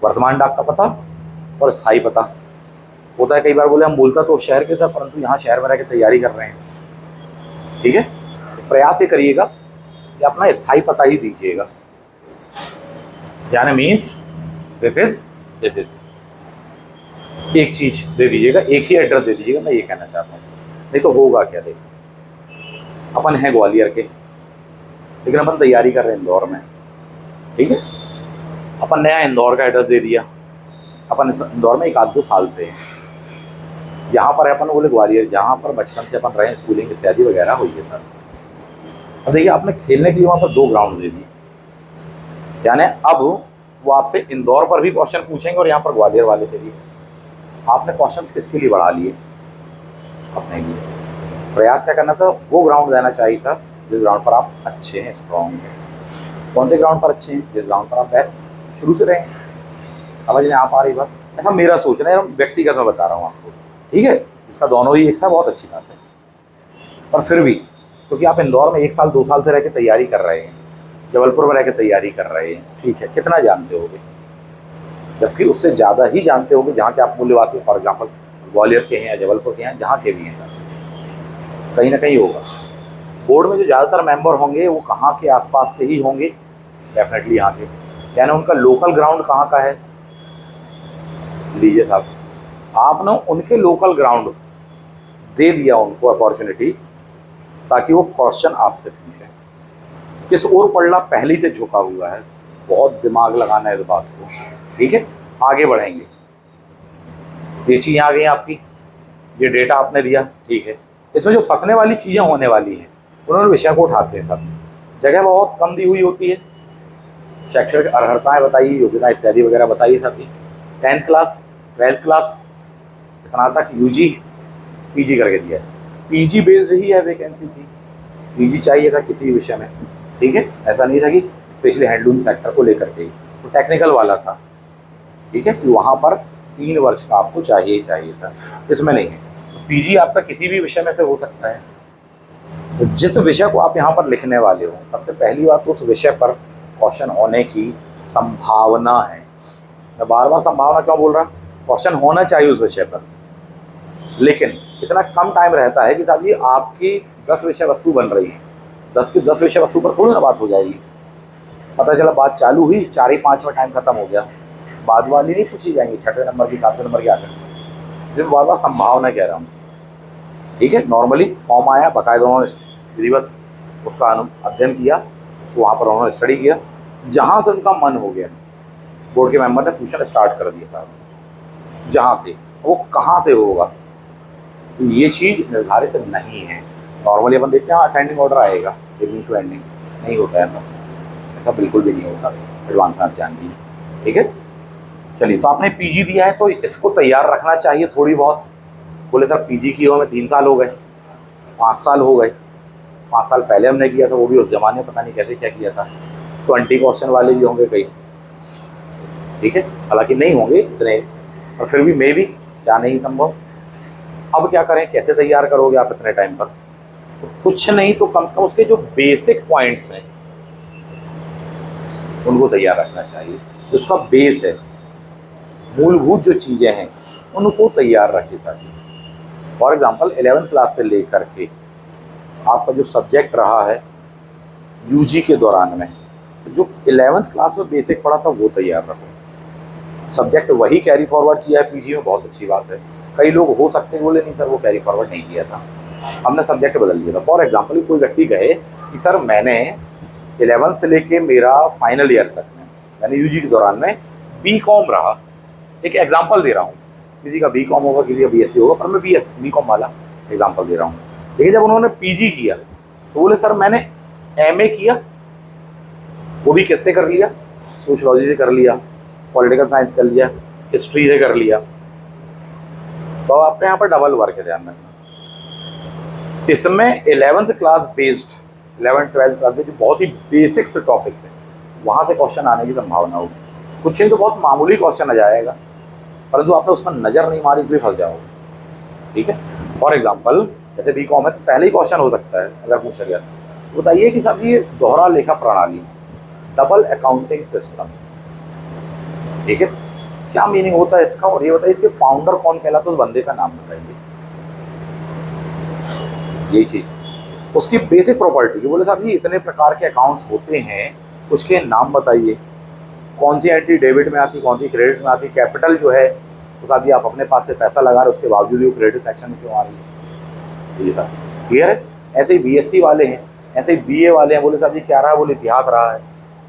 [SPEAKER 1] वर्तमान डाक का पता और स्थायी पता होता है। कई बार बोले हम बोलता तो शहर के था, परंतु यहाँ शहर में रह के तैयारी कर रहे हैं। ठीक है, प्रयास ये करिएगा कि अपना स्थायी पता ही दीजिएगा, यानी मीन्स दिस इज एक चीज दे दीजिएगा, एक ही एड्रेस दे दीजिएगा, मैं ये कहना चाहता हूँ। नहीं तो होगा क्या, देखो अपन है ग्वालियर के, लेकिन अपन तैयारी कर रहे हैं इंदौर में। ठीक है, अपन नया इंदौर का एड्रेस दे दिया, अपन इंदौर में 1-2 साल से हैं, यहाँ पर अपन बोले ग्वालियर, जहाँ पर बचपन से अपन रहे, स्कूलिंग इत्यादि वगैरह हुई है सर। अब देखिए आपने खेलने के लिए वहाँ पर 2 ग्राउंड दे दिए, यानी अब वो आपसे इंदौर पर भी क्वेश्चन पूछेंगे और यहाँ पर ग्वालियर वाले से भी। आपने क्वेश्चंस किसके लिए बढ़ा लिए, अपने लिए। प्रयास क्या करना था, वो ग्राउंड देना चाहिए था जिस ग्राउंड पर आप अच्छे हैं, स्ट्रॉन्ग हैं। कौन से ग्राउंड पर अच्छे हैं, जिस ग्राउंड पर आप शुरू से रहे हैं। समझ में आप आ रही बात, ऐसा मेरा सोचना है, व्यक्तिगत में बता रहा हूँ आपको। ठीक है, इसका दोनों ही एक साथ बहुत अच्छी बात है, पर फिर भी क्योंकि आप इंदौर में 1 साल 2 साल से रह के तैयारी कर रहे हैं, जबलपुर में रह के तैयारी कर रहे हैं, ठीक है, कितना जानते होगे, जबकि उससे ज़्यादा ही जानते होगे जहाँ के आप मूल्यवासी, फॉर एग्जाम्पल ग्वालियर के हैं या जबलपुर के हैं, जहाँ के भी हैं, कहीं ना कहीं होगा। बोर्ड में जो ज़्यादातर मेंबर होंगे वो कहाँ के आसपास के ही होंगे, डेफिनेटली यहाँ के, यानी उनका लोकल ग्राउंड कहाँ का है। लीजिए साहब, आपने उनके लोकल ग्राउंड दे दिया उनको अपॉर्चुनिटी, ताकि वो क्वेश्चन आपसे पूछें। किस ओर पड़ना पहले से झुका हुआ है, बहुत दिमाग लगाना है इस बात को। ठीक है, आगे बढ़ेंगे। ये चीज़ें आ गई आपकी, ये डेटा आपने दिया, ठीक है। इसमें जो फंसने वाली चीज़ें होने वाली हैं, उन्होंने विषय को उठाते हैं सब, जगह बहुत कम दी हुई होती है। शैक्षणिक अर्हताएँ बताइए, योग्यता इत्यादि वगैरह बताइए सबकी। 10th क्लास, 12th क्लास, स्नातक, यूजी, पीजी करके दिया है। पीजी बेस्ड ही है, वैकेंसी थी, पीजी चाहिए था किसी विषय में। ठीक है, ऐसा नहीं था कि स्पेशली हैंडलूम सेक्टर को लेकर के, तो टेक्निकल वाला था। ठीक है, कि वहाँ पर 3 वर्ष का आपको चाहिए था, इसमें नहीं है। तो पीजी आपका किसी भी विषय में से हो सकता है। तो जिस विषय को आप यहाँ पर लिखने वाले हो, सबसे पहली बात तो उस विषय पर क्वेश्चन होने की संभावना है। मैं बार बार संभावना क्यों बोल रहा, क्वेश्चन होना चाहिए उस विषय पर, लेकिन इतना कम टाइम रहता है कि साहब ये आपकी 10 विषय वस्तु बन रही है, 10 की 10 विषय वस्तु पर थोड़ी ना बात हो जाएगी। पता चला बात चालू हुई, 4 ही 5 में टाइम खत्म हो गया, बाद वाली नहीं पूछी जाएंगी, 6वें नंबर की, 7वें नंबर की, 8वें नंबर। इसमें बार बार संभावना कह रहा हूँ। ठीक है, नॉर्मली फॉर्म आया, बाकायदा उन्होंने विधिवत उसका अध्ययन किया, उसको वहाँ पर उन्होंने स्टडी किया, जहाँ से उनका मन हो गया, बोर्ड के मेंबर ने पूछना स्टार्ट कर दिया था, जहाँ से वो कहाँ से होगा, तो ये चीज़ निर्धारित नहीं है। नॉर्मली अपन देखते हैं असेंडिंग ऑर्डर आएगा, बिगिनिंग टू एंडिंग, नहीं होता है ऐसा बिल्कुल भी नहीं होता। एडवांस में आप जानती हैं। ठीक है, चलिए, तो आपने पीजी दिया है तो इसको तैयार रखना चाहिए थोड़ी बहुत। बोले सर पीजी की हो में 3 साल हो गए, 5 साल हो गए, 5 साल पहले हमने किया था, वो भी उस जमाने में पता नहीं कैसे क्या किया था। 20 क्वेश्चन वाले भी होंगे कई, ठीक है, हालांकि नहीं होंगे इतने, और फिर भी मे भी, क्या नहीं संभव। अब क्या करें, कैसे तैयार करोगे आप इतने टाइम पर, तो कुछ नहीं तो कम से कम उसके जो बेसिक पॉइंट्स हैं उनको तैयार रखना चाहिए, उसका बेस है। मूलभूत जो चीज़ें हैं उनको तैयार रखे ताकि फॉर एग्जांपल 11th क्लास से लेकर के आपका जो सब्जेक्ट रहा है यूजी के दौरान में, जो 11th क्लास में बेसिक पढ़ा था वो तैयार रखो। सब्जेक्ट वही कैरी फॉरवर्ड किया है पीजी में, बहुत अच्छी बात है। कई लोग हो सकते हैं बोले नहीं सर वो कैरी फॉरवर्ड नहीं किया था, हमने सब्जेक्ट बदल दिया था। फॉर एग्जांपल कोई व्यक्ति कहे कि सर मैंने 11th से लेके मेरा फाइनल ईयर तक में यानी यूजी के दौरान में बीकॉम रहा, एक एग्जांपल दे रहा हूँ, किसी का बीकॉम होगा किसी का बीएससी होगा, पर मैं बीकॉम वाला एग्जांपल दे रहा हूँ। लेकिन जब उन्होंने पीजी किया तो बोले सर मैंने एमए किया, वो भी किससे कर लिया, सोशियोलॉजी से कर लिया, पॉलिटिकल साइंस कर लिया, हिस्ट्री से कर लिया। तो आपके यहाँ पर डबल वर्क है, ध्यान रखना। इसमें 11th class based 11th 12th class based बहुत ही बेसिक से टॉपिक है, वहाँ से क्वेश्चन आने की संभावना होगी। कुछ नहीं तो बहुत मामूली क्वेश्चन आ जाएगा, परंतु आपने उसमें नज़र नहीं मारी इसलिए फंस जाओगे। ठीक है, फॉर एग्जाम्पल जैसे बीकॉम है तो पहले ही क्वेश्चन हो सकता है अगर पूछा गया तो बताइए कि साहब ये दोहरा लेखा प्रणाली, डबल अकाउंटिंग सिस्टम, ठीक है, क्या मीनिंग होता है इसका, और ये बताइए इसके फाउंडर कौन कहलाता है, उस बंदे का नाम बताइए। यही चीज उसकी बेसिक प्रॉपर्टी की, बोले साहब जी इतने प्रकार के अकाउंट्स होते हैं, उसके नाम बताइए, कौन सी एंट्री डेबिट में आती, कौन सी क्रेडिट में आती, कैपिटल जो है तो साहब जी आप अपने पास से पैसा लगा रहे उसके बावजूद भी क्रेडिट सेक्शन में क्यों आ रही है, ये साहब क्लियर है। ऐसे ही बीएससी वाले हैं, ऐसे ही बीए वाले हैं, बोले साहब जी क्या रहा है, बोले इतिहास रहा है,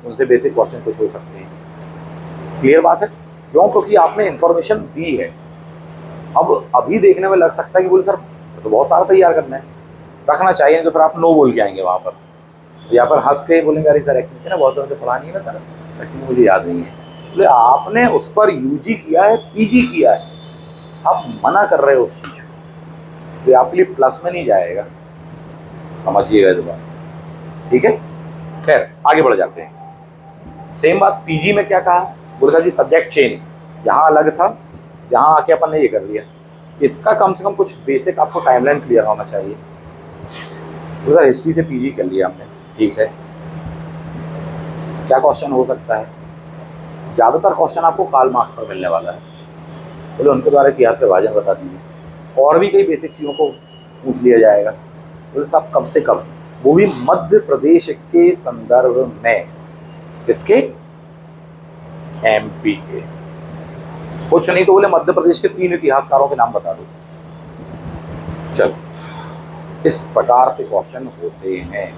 [SPEAKER 1] उनसे बेसिक क्वेश्चन कुछ हो सकते हैं। क्लियर बात है, क्यों, क्योंकि आपने इन्फॉर्मेशन दी है। अब अभी देखने में लग सकता है कि बोले सर तो बहुत सारा तैयार करना है, रखना चाहिए, नहीं तो फिर आप नो बोल के आएंगे वहाँ पर, यहाँ पर हंस के बोलेंगे अरे सर एक्चुअली ना बहुत तरह से पढ़ा नहीं है ना सर, एक्चुअली मुझे याद नहीं है। बोले आपने उस पर यूजी किया है, पीजी किया है, आप मना कर रहे हो उस चीज़ को, तो आपके लिए प्लस में नहीं जाएगा, समझिएगा इस बात। ठीक है, खैर आगे बढ़ जाते हैं। सेम बात पीजी में क्या कहा, बोले साहब जी सब्जेक्ट चेंज, यहाँ अलग था, यहाँ आके अपन ने ये कर लिया। इसका कम से कम कुछ बेसिक आपको टाइमलाइन क्लियर होना चाहिए। उधर हिस्ट्री से पीजी कर लिया हमने, ठीक है, क्या क्वेश्चन हो सकता है, ज़्यादातर क्वेश्चन आपको कार्ल मार्क्स पर मिलने वाला है, बोले उनके द्वारा इतिहास के विभाजन बता दीजिए, और भी कई बेसिक चीज़ों को पूछ लिया जाएगा। बोले साहब कब से कब, वो भी मध्य प्रदेश के संदर्भ में, किसके, एमपी के। कुछ नहीं तो बोले मध्य प्रदेश के 3 इतिहासकारों के नाम बता दो। चलो, इस प्रकार से क्वेश्चन होते हैं,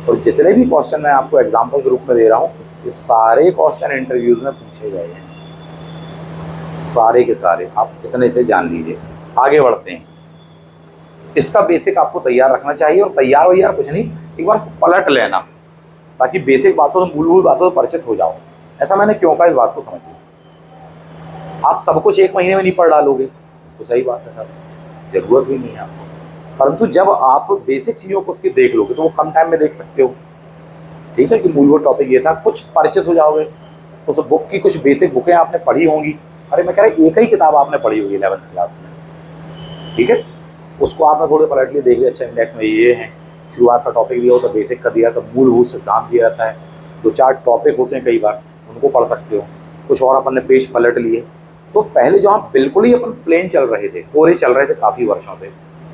[SPEAKER 1] और जितने भी क्वेश्चन मैं आपको एग्जाम्पल के रूप में दे रहा हूँ ये सारे क्वेश्चन इंटरव्यूज में पूछे गए हैं, सारे के सारे, आप इतने से जान लीजिए। आगे बढ़ते हैं, इसका बेसिक आपको तैयार रखना चाहिए, और तैयार वैयार कुछ नहीं, एक बार पलट लेना ताकि बेसिक बातों से मूलभूत बातों से परिचित हो जाओ। ऐसा मैंने क्यों कहा, इस बात को समझिए। आप सब कुछ 1 महीने में नहीं पढ़ डालोगे तो सही बात है सर, जरूरत भी नहीं है आपको, परंतु जब आप बेसिक चीज़ों को उसकी देख लोगे तो वो कम टाइम में देख सकते हो। ठीक है, कि मूलभूत टॉपिक ये था, कुछ परिचित हो जाओगे, उस बुक की कुछ बेसिक बुकें आपने पढ़ी होंगी, अरे मैं कह रहा एक ही किताब आपने पढ़ी होगी 11th क्लास में, ठीक है, उसको आपने थोड़े पलटली देख लिया, अच्छा इंडेक्स में ये है, शुरुआत का टॉपिक दिया होता, बेसिक का दिया, तो मूलभूत सिद्धांत दिया जाता है, 2-4 टॉपिक होते हैं कई बार, उनको पढ़ सकते हो, कुछ और अपन ने पेज पलट लिए। तो पहले जो हम बिल्कुल ही अपन प्लेन चल रहे थे, कोरे चल रहे थे काफ़ी वर्षों से,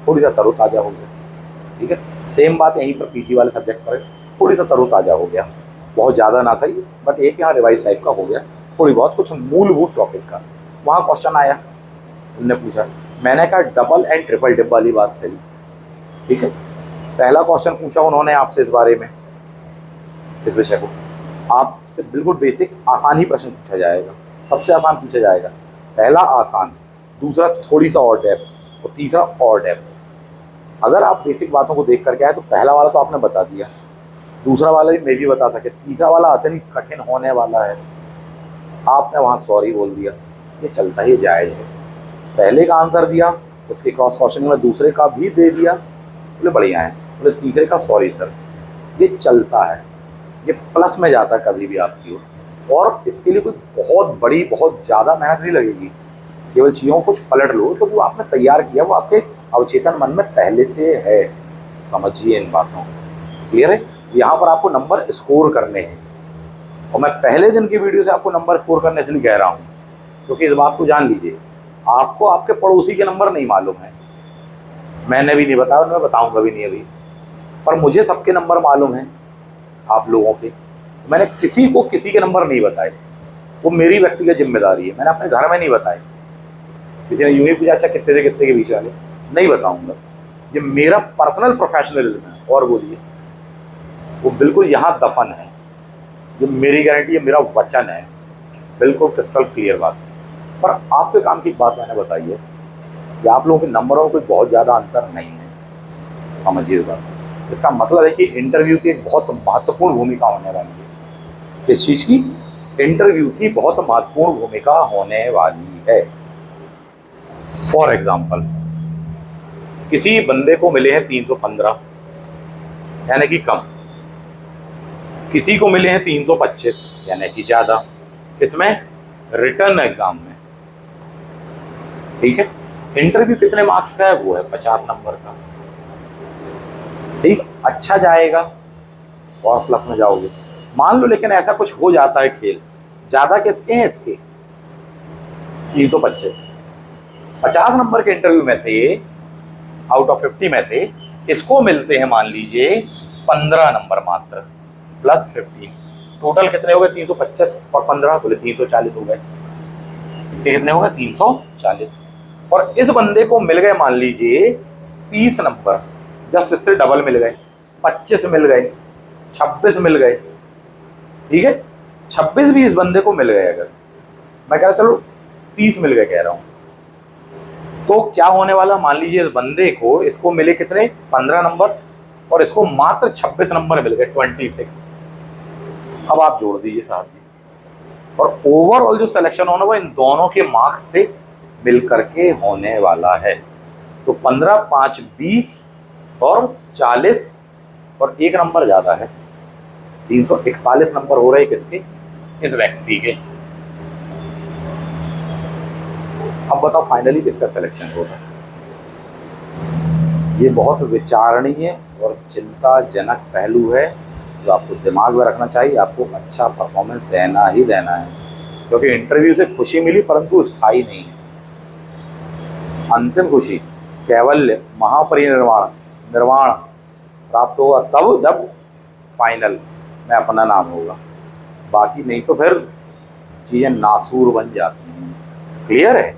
[SPEAKER 1] थोड़ी सा तरोताज़ा हो गया। ठीक है, सेम बात यहीं पर पीजी वाले सब्जेक्ट पर थोड़ी सा तरोताज़ा हो गया, बहुत ज़्यादा ना था ये, बट एक यहाँ रिवाइज टाइप का हो गया, थोड़ी बहुत कुछ मूलभूत टॉपिक का। वहाँ क्वेश्चन आया, उनने पूछा, मैंने कहा डबल एंड ट्रिपल डिप वाली बात करी। ठीक है, पहला क्वेश्चन पूछा उन्होंने आपसे इस बारे में, इस विषय को आपसे बिल्कुल बेसिक आसान ही प्रश्न पूछा जाएगा, सबसे आसान पूछा जाएगा, पहला आसान, दूसरा थोड़ी सा और डेप्थ, और तीसरा और डेप्थ। अगर आप बेसिक बातों को देख करके आए तो पहला वाला तो आपने बता दिया, दूसरा वाला भी मैं भी बता सके, तीसरा वाला अत्यंत कठिन होने वाला है, आपने वहाँ सॉरी बोल दिया, ये चलता ही जायज़ है। पहले का आंसर दिया, उसके क्रॉस क्वेश्चन में दूसरे का भी दे दिया, बोले बढ़िया है, बोले तीसरे का सॉरी सर, ये चलता है, ये प्लस में जाता है कभी भी आपकी ओर, और इसके लिए कोई बहुत बड़ी बहुत ज़्यादा मेहनत नहीं लगेगी, केवल चीज़ों को कुछ पलट लो, क्योंकि वो आपने तैयार किया, वो आपके अवचेतन मन में पहले से है। समझिए इन बातों को, क्लियर है। यहाँ पर आपको नंबर स्कोर करने हैं, और मैं पहले दिन की वीडियो से आपको नंबर स्कोर करने इसलिए कह रहा हूँ क्योंकि इस बात को जान लीजिए, आपको आपके पड़ोसी के नंबर नहीं मालूम है, मैंने भी नहीं बताया और मैं बताऊंगा भी नहीं अभी, पर मुझे सबके नंबर मालूम है आप लोगों के। मैंने किसी को किसी के नंबर नहीं बताए, वो मेरी व्यक्तिगत जिम्मेदारी है। मैंने अपने घर में नहीं बताए, किसी ने यूं ही पूछा अच्छा कितने से कितने के बीच वाले, नहीं बताऊंगा। ये मेरा पर्सनल प्रोफेशनलिज्म है। और बोलिए, वो बिल्कुल यहाँ दफन है। ये मेरी गारंटी है, मेरा वचन है, बिल्कुल क्रिस्टल क्लियर बात। पर आपके काम की बात मैंने बताई है कि आप लोगों के नंबरों में कोई बहुत ज़्यादा अंतर नहीं है, समझिए इस बात। इसका मतलब है कि इंटरव्यू की एक बहुत महत्वपूर्ण भूमिका होने वाली है। किस चीज़ की? इंटरव्यू की बहुत महत्वपूर्ण भूमिका होने वाली है। फॉर एग्जाम्पल, किसी बंदे को मिले हैं 315 यानी कि कम, किसी को मिले हैं 325 यानी कि ज़्यादा, किसमें? रिटर्न एग्जाम में। ठीक है, इंटरव्यू कितने मार्क्स का है? वो है 50 नंबर का। ठीक, अच्छा जाएगा और प्लस में जाओगे, मान लो। लेकिन ऐसा कुछ हो जाता है खेल, ज़्यादा किसके हैं? इसके 325। 50 नंबर के इंटरव्यू में से, आउट ऑफ 50 में से इसको मिलते हैं मान लीजिए 15 नंबर मात्र, प्लस 15। टोटल कितने हो गए? 325 और 15 बोले 340 हो गए। इसके कितने हो गए? 340। और इस बंदे को मिल गए मान लीजिए 30 नंबर, जस्ट इससे डबल मिल गए, 25 मिल गए, 26 मिल गए। ठीक है, 26 भी इस बंदे को मिल गए। अगर मैं कह रहा चलो 30 मिल गए कह रहा हूँ, तो क्या होने वाला? मान लीजिए इस बंदे को, इसको मिले कितने? 15 नंबर, और इसको मात्र 26 नंबर मिल गए, 26। अब आप जोड़ दीजिए साहब जी, और ओवरऑल जो सिलेक्शन होना वो इन दोनों के मार्क्स से मिल करके होने वाला है। तो 15, 5, 20 और 40, और एक नंबर ज़्यादा है, 341 नंबर हो रहे किसके? इस व्यक्ति के। अब बताओ फाइनली किसका सिलेक्शन होगा? ये बहुत विचारणीय और चिंताजनक पहलू है जो आपको दिमाग में रखना चाहिए। आपको अच्छा परफॉर्मेंस देना ही देना है, क्योंकि इंटरव्यू से खुशी मिली परंतु स्थायी नहीं है। अंतिम खुशी, कैवल्य, महापरिनिर्वाण, निर्वाण प्राप्त होगा तब जब फाइनल में अपना नाम होगा। बाकी नहीं तो फिर चीज़ें नासूर बन जाती हैं। क्लियर है?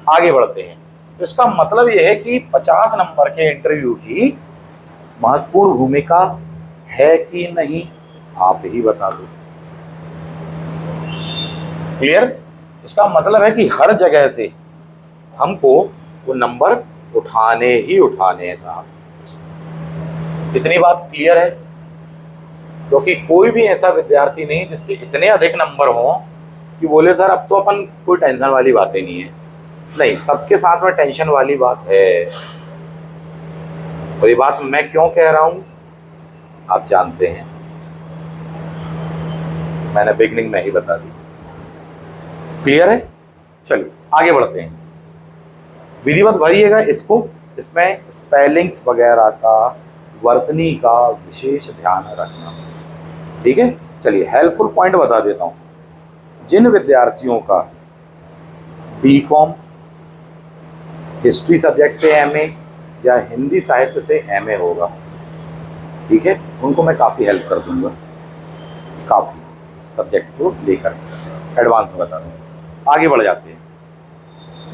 [SPEAKER 1] आगे बढ़ते हैं। तो इसका मतलब यह है कि 50 नंबर के इंटरव्यू की महत्वपूर्ण भूमिका है कि नहीं, आप ही बता दो। क्लियर? इसका मतलब है कि हर जगह से हमको वो नंबर उठाने ही उठाने हैं साहब। इतनी बात क्लियर है? क्योंकि कोई भी ऐसा विद्यार्थी नहीं जिसके इतने अधिक नंबर हों कि बोले सर अब तो अपन कोई टेंशन वाली बातें नहीं है। नहीं, सबके साथ में टेंशन वाली बात है। और ये बात मैं क्यों कह रहा हूं आप जानते हैं, मैंने बिगनिंग में ही बता दी। क्लियर है? चलिए आगे बढ़ते हैं। विधिवत भरिएगा इसको, इसमें स्पेलिंग्स वगैरह का, वर्तनी का विशेष ध्यान रखना। ठीक है, चलिए हेल्पफुल पॉइंट बता देता हूँ। जिन विद्यार्थियों का बीकॉम, हिस्ट्री सब्जेक्ट से एमए या हिंदी साहित्य से एमए होगा, ठीक है, उनको मैं काफ़ी हेल्प कर दूंगा, काफ़ी सब्जेक्ट को लेकर एडवांस में बता दूँगा। आगे बढ़ जाते हैं।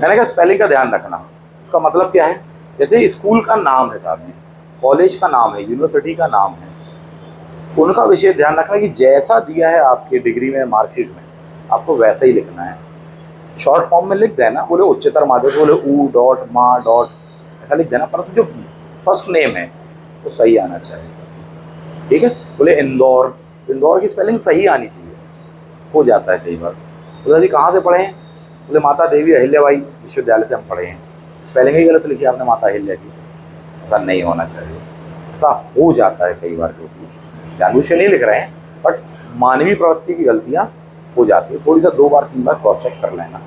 [SPEAKER 1] मैंने कहा स्पेलिंग का ध्यान रखना। उसका मतलब क्या है? जैसे स्कूल का नाम है साहब, कॉलेज का नाम है, यूनिवर्सिटी का नाम है, उनका विशेष ध्यान रखना कि जैसा दिया है आपके डिग्री में, मार्कशीट में, आपको वैसा ही लिखना है। शॉर्ट फॉर्म में लिख देना, बोले उच्चतर माध्यमिक, बोले ऊ डॉट माँ डॉट ऐसा लिख देना, परंतु जो फर्स्ट नेम है वो सही आना चाहिए। ठीक है, बोले इंदौर, इंदौर की स्पेलिंग सही आनी चाहिए। हो जाता है कई बार, बोला जी कहाँ से पढ़े हैं? बोले माता देवी अहिल्याबाई विश्वविद्यालय से हम पढ़े हैं, स्पेलिंग ही गलत लिखी आपने माता अहिल्या की। ऐसा नहीं होना चाहिए। ऐसा हो जाता है कई बार, क्योंकि जानबूझ से नहीं लिख रहे हैं, बट मानवीय प्रवृत्ति की गलतियाँ हो जाती है। थोड़ी सा 2 बार 3 बार क्रॉस चेक कर लेना,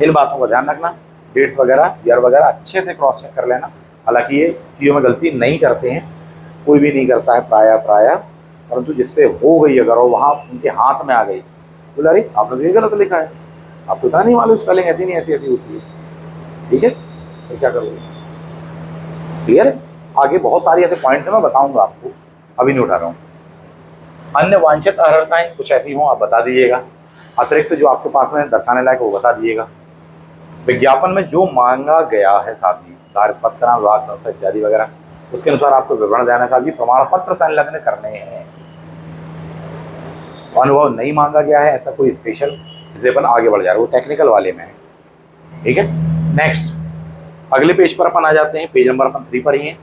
[SPEAKER 1] इन बातों का ध्यान रखना। डेट्स वगैरह, ईयर वगैरह अच्छे से क्रॉस चेक कर लेना। हालांकि ये चीज़ों में गलती नहीं करते हैं, कोई भी नहीं करता है प्राय, परंतु जिससे हो गई अगर और वहाँ उनके हाथ में आ गई, बोला अरे आपने तो ये गलत लिखा है, आपको इतना नहीं मालूम स्पेलिंग ऐसी नहीं ऐसी ऐसी होती है, ठीक है, फिर क्या करोगे? क्लियर है? आगे बहुत सारी ऐसे पॉइंट्स हैं, मैं बताऊंगा आपको, अभी नहीं उठा रहा हूँ। अन्य वांछित अर्हताएं कुछ ऐसी हों आप बता दीजिएगा, अतिरिक्त जो आपके पास में दर्शाने लायक वो बता दीजिएगा। विज्ञापन में जो मांगा गया है साहब जी, धारित पत्र का नाम, विभाग, संस्था इत्यादि वगैरह, उसके अनुसार आपको विवरण देना है साहब जी, प्रमाण पत्र संलग्न करने हैं। अनुभव नहीं मांगा गया है ऐसा कोई स्पेशल, जिसे अपन आगे बढ़ जा रहे हैं, वो टेक्निकल वाले में है, ठीक है। नेक्स्ट अगले पेज पर अपन आ जाते हैं, पेज नंबर अपन 3 पर ही है।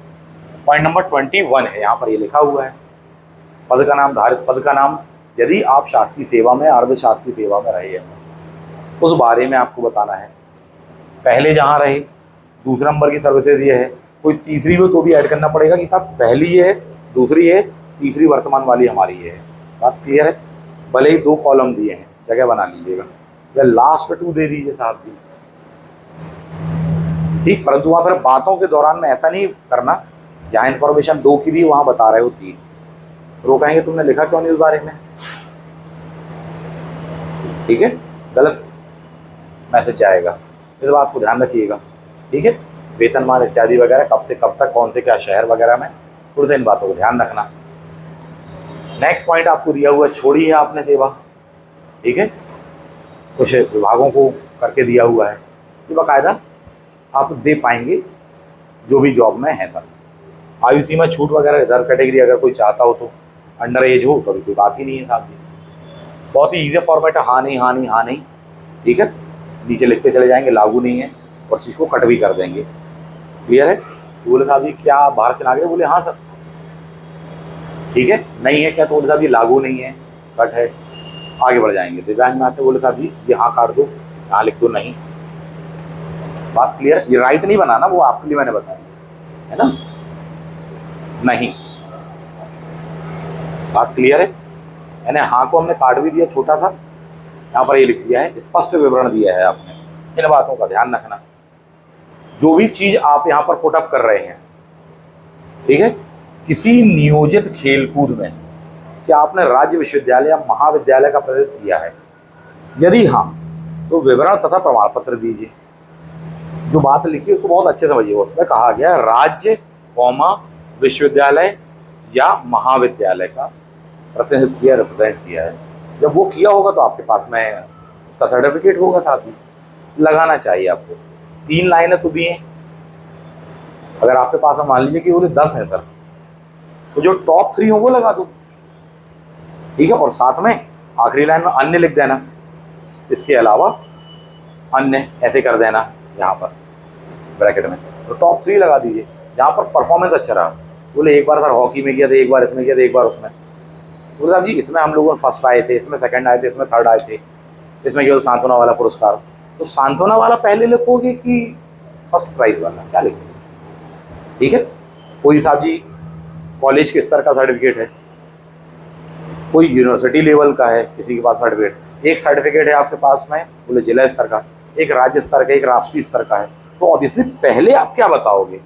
[SPEAKER 1] पॉइंट नंबर 21 है, यहाँ पर ये लिखा हुआ है, पद का नाम, धारित पद का नाम, यदि आप शासकीय सेवा में, अर्ध शासकीय सेवा में रहे हैं उस बारे में आपको बताना है। पहले जहाँ रहे, दूसरा नंबर की सर्विसेज ये है, कोई तीसरी हो तो भी ऐड करना पड़ेगा कि साहब पहली ये है, दूसरी है, तीसरी वर्तमान वाली हमारी ये है। बात क्लियर है? भले ही 2 कॉलम दिए हैं, जगह बना लीजिएगा, या लास्ट 2 दे दीजिए साहब जी, ठीक। परंतु वहाँ पर बातों के दौरान में ऐसा नहीं करना, जहाँ इन्फॉर्मेशन 2 की दी वहाँ बता रहे हो 3, वो कहेंगे तुमने लिखा क्यों नहीं उस बारे में, ठीक है, गलत मैसेज आएगा, इस बात को ध्यान रखिएगा, ठीक है। वेतनमान इत्यादि वगैरह, कब से कब तक, कौन से क्या शहर वगैरह में, थोड़ी सी इन बातों को ध्यान रखना। नेक्स्ट पॉइंट आपको दिया हुआ, छोड़ी है आपने सेवा, ठीक है, कुछ विभागों को करके दिया हुआ है, ये बाकायदा आप दे पाएंगे जो भी जॉब में है सर। आयु सीमा छूट वगैरह रिजर्व कैटेगरी अगर कोई चाहता हो तो, अंडर एज हो तो अभी कोई बात ही नहीं है साहब जी, बहुत ही ईजी फॉर्मेट है, हाँ नहीं हाँ नहीं हाँ नहीं, ठीक है, नीचे लिखते चले जाएंगे, लागू नहीं है, और चीज़ को कट भी कर देंगे। क्लियर है? तो बोले साहब जी क्या भारत के नागरिक, बोले हाँ सर, ठीक है, नहीं है क्या, तो बोले साहब जी लागू नहीं है, कट है, आगे बढ़ जाएंगे। दिव्यांग में आते बोले साहब जी ये हाँ काट दो, यहाँ लिख दो नहीं। बात क्लियर? ये राइट नहीं बना ना, वो आपके लिए मैंने बता दिया है ना, नहीं। बात क्लियर है? यानी हाँ को हमने काट भी दिया, छोटा था, यहाँ पर ये लिख दिया है, स्पष्ट विवरण दिया है आपने, इन बातों का ध्यान रखना। जो भी चीज आप यहाँ पर पुटअप कर रहे हैं, ठीक है, किसी नियोजित खेलकूद में क्या आपने राज्य विश्वविद्यालय या महाविद्यालय का प्रतिनिधित्व किया है? यदि हाँ, तो विवरण तथा प्रमाण पत्र दीजिए। जो बात लिखी है उसको बहुत अच्छे समझिए, उसमें कहा गया राज्य कौमा विश्वविद्यालय या महाविद्यालय का प्रतिनिधित्व किया, रिप्रेजेंट किया है। जब वो किया होगा तो आपके पास में उसका सर्टिफिकेट होगा, साथ ही लगाना चाहिए आपको। 3 लाइनें तो दी हैं, अगर आपके पास में मान लीजिए कि बोले 10 हैं सर, तो जो टॉप 3 हो वो लगा दो, ठीक है, और साथ में आखिरी लाइन में अन्य लिख देना, इसके अलावा अन्य ऐसे कर देना यहाँ पर ब्रैकेट में, तो टॉप 3 लगा दीजिए। जहाँ पर परफॉर्मेंस अच्छा रहा, बोले एक बार सर हॉकी में किया था, एक बार इसमें किया था, एक बार उसमें, बोले साहब जी इसमें हम लोग फर्स्ट आए थे, इसमें सेकंड आए थे, इसमें थर्ड आए थे, इसमें केवल सांत्वना वाला पुरस्कार, तो सांत्वना वाला पहले लिखोगे कि फर्स्ट प्राइज वाला, क्या लिखोगे? ठीक है, कोई साहब जी कॉलेज के स्तर का सर्टिफिकेट है, कोई यूनिवर्सिटी लेवल का है किसी के पास सर्टिफिकेट, एक सर्टिफिकेट है आपके पास में बोले जिला स्तर का, एक राज्य स्तर का, एक राष्ट्रीय स्तर का है, तो ऑब्वियसली पहले आप क्या बताओगे?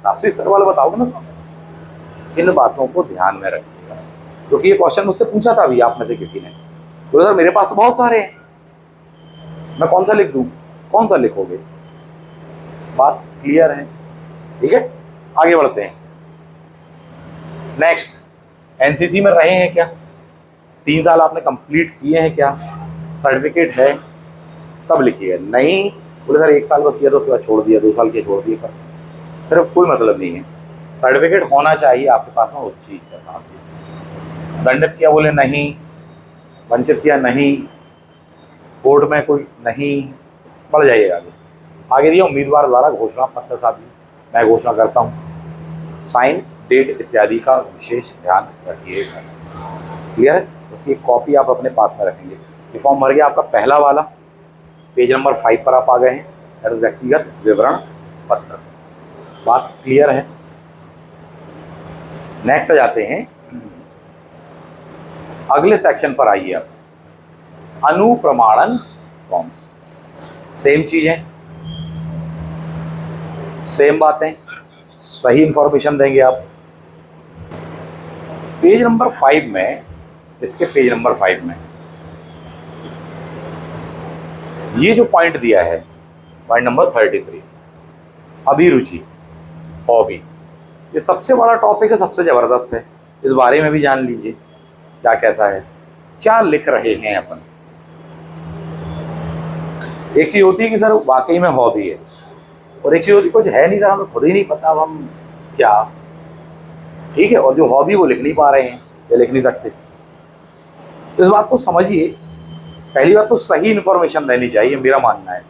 [SPEAKER 1] राष्ट्रीय स्तर वाला बताओगे ना। इन बातों को ध्यान में रखिएगा, क्योंकि ये क्वेश्चन मुझसे पूछा था अभी आप में से किसी ने, बोले सर मेरे पास तो बहुत सारे हैं, मैं कौन सा लिख दूं? कौन सा लिखोगे? बात क्लियर है? ठीक है, आगे बढ़ते हैं। नेक्स्ट, एनसीसी में रहे हैं क्या? 3 साल आपने कंप्लीट किए हैं क्या? सर्टिफिकेट है तब लिखिए। नहीं बोले सर 1 साल बस किया तो उसके बाद छोड़ दिया, 2 साल किया छोड़ दिया, फिर कोई मतलब नहीं है। सर्टिफिकेट होना चाहिए आपके पास में उस चीज़ का। दंडित किया बोले नहीं, वंचित किया नहीं, कोर्ट में कोई नहीं, बढ़ जाइएगा आगे। आगे दिया उम्मीदवार द्वारा घोषणा पत्र, साहब मैं घोषणा करता हूँ, साइन डेट इत्यादि का विशेष ध्यान रखिएगा। क्लियर है? उसकी एक कॉपी आप अपने पास में रखेंगे। ये फॉर्म भर गया आपका पहला वाला, पेज नंबर 5 पर आप आ गए हैं, दैट इज व्यक्तिगत विवरण पत्र। बात क्लियर है? नेक्स्ट आ जाते हैं, अगले सेक्शन पर आइए आप, अनुप्रमाणन फॉर्म। सेम चीजें, सेम बातें, सही इंफॉर्मेशन देंगे आप। पेज नंबर 5 में, इसके पेज नंबर 5 में ये जो पॉइंट दिया है, पॉइंट नंबर 33, अभिरुचि, हॉबी, ये सबसे बड़ा टॉपिक है, सबसे ज़बरदस्त है। इस बारे में भी जान लीजिए क्या कैसा है, क्या लिख रहे हैं अपन। एक चीज़ होती है कि सर वाकई में हॉबी है, और एक चीज़ होती है कुछ है नहीं सर, हमें खुद ही नहीं पता अब हम क्या, ठीक है। और जो हॉबी वो लिख नहीं पा रहे हैं या लिख नहीं सकते। तो इस बात को समझिए। पहली बात तो सही इन्फॉर्मेशन देनी चाहिए, मेरा मानना है।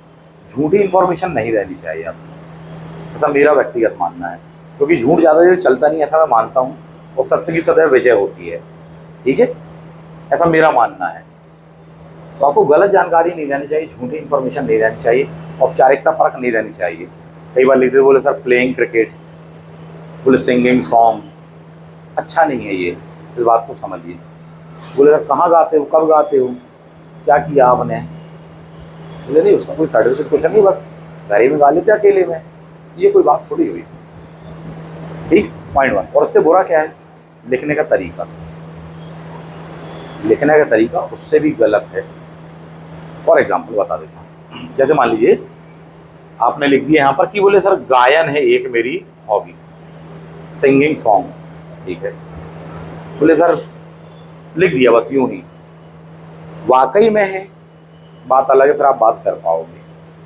[SPEAKER 1] झूठी इन्फॉर्मेशन नहीं देनी चाहिए आपको, ऐसा मेरा व्यक्तिगत मानना है। क्योंकि झूठ ज़्यादा देर चलता नहीं, ऐसा मैं मानता हूँ, और सत्य की सदैव विजय होती है, ठीक है, ऐसा मेरा मानना है। तो आपको गलत जानकारी नहीं देनी चाहिए, झूठी इन्फॉर्मेशन नहीं देनी चाहिए, औपचारिकता परख नहीं देनी चाहिए। कई बार लिखते बोले सर प्लेइंग क्रिकेट, बोले सिंगिंग सॉन्ग, अच्छा नहीं है ये, इस बात को समझिए। बोले सर कहाँ गाते हो, कब गाते हो, क्या किया आपने, बोले नहीं उसका कोई सर्टिफिकेट कुछ नहीं, बस घर ही में गा लेते अकेले में, ये कोई बात थोड़ी हुई, ठीक। पॉइंट 1। और उससे बुरा क्या है, लिखने का तरीका, लिखने का तरीका उससे भी गलत है। फॉर एग्जाम्पल बता देता हूँ, जैसे मान लीजिए आपने लिख दिया यहाँ पर कि बोले सर गायन है एक मेरी हॉबी, सिंगिंग सॉन्ग, ठीक है। बोले सर लिख दिया बस यूं ही, वाकई में है बात अलग है, फिर आप बात कर पाओगे।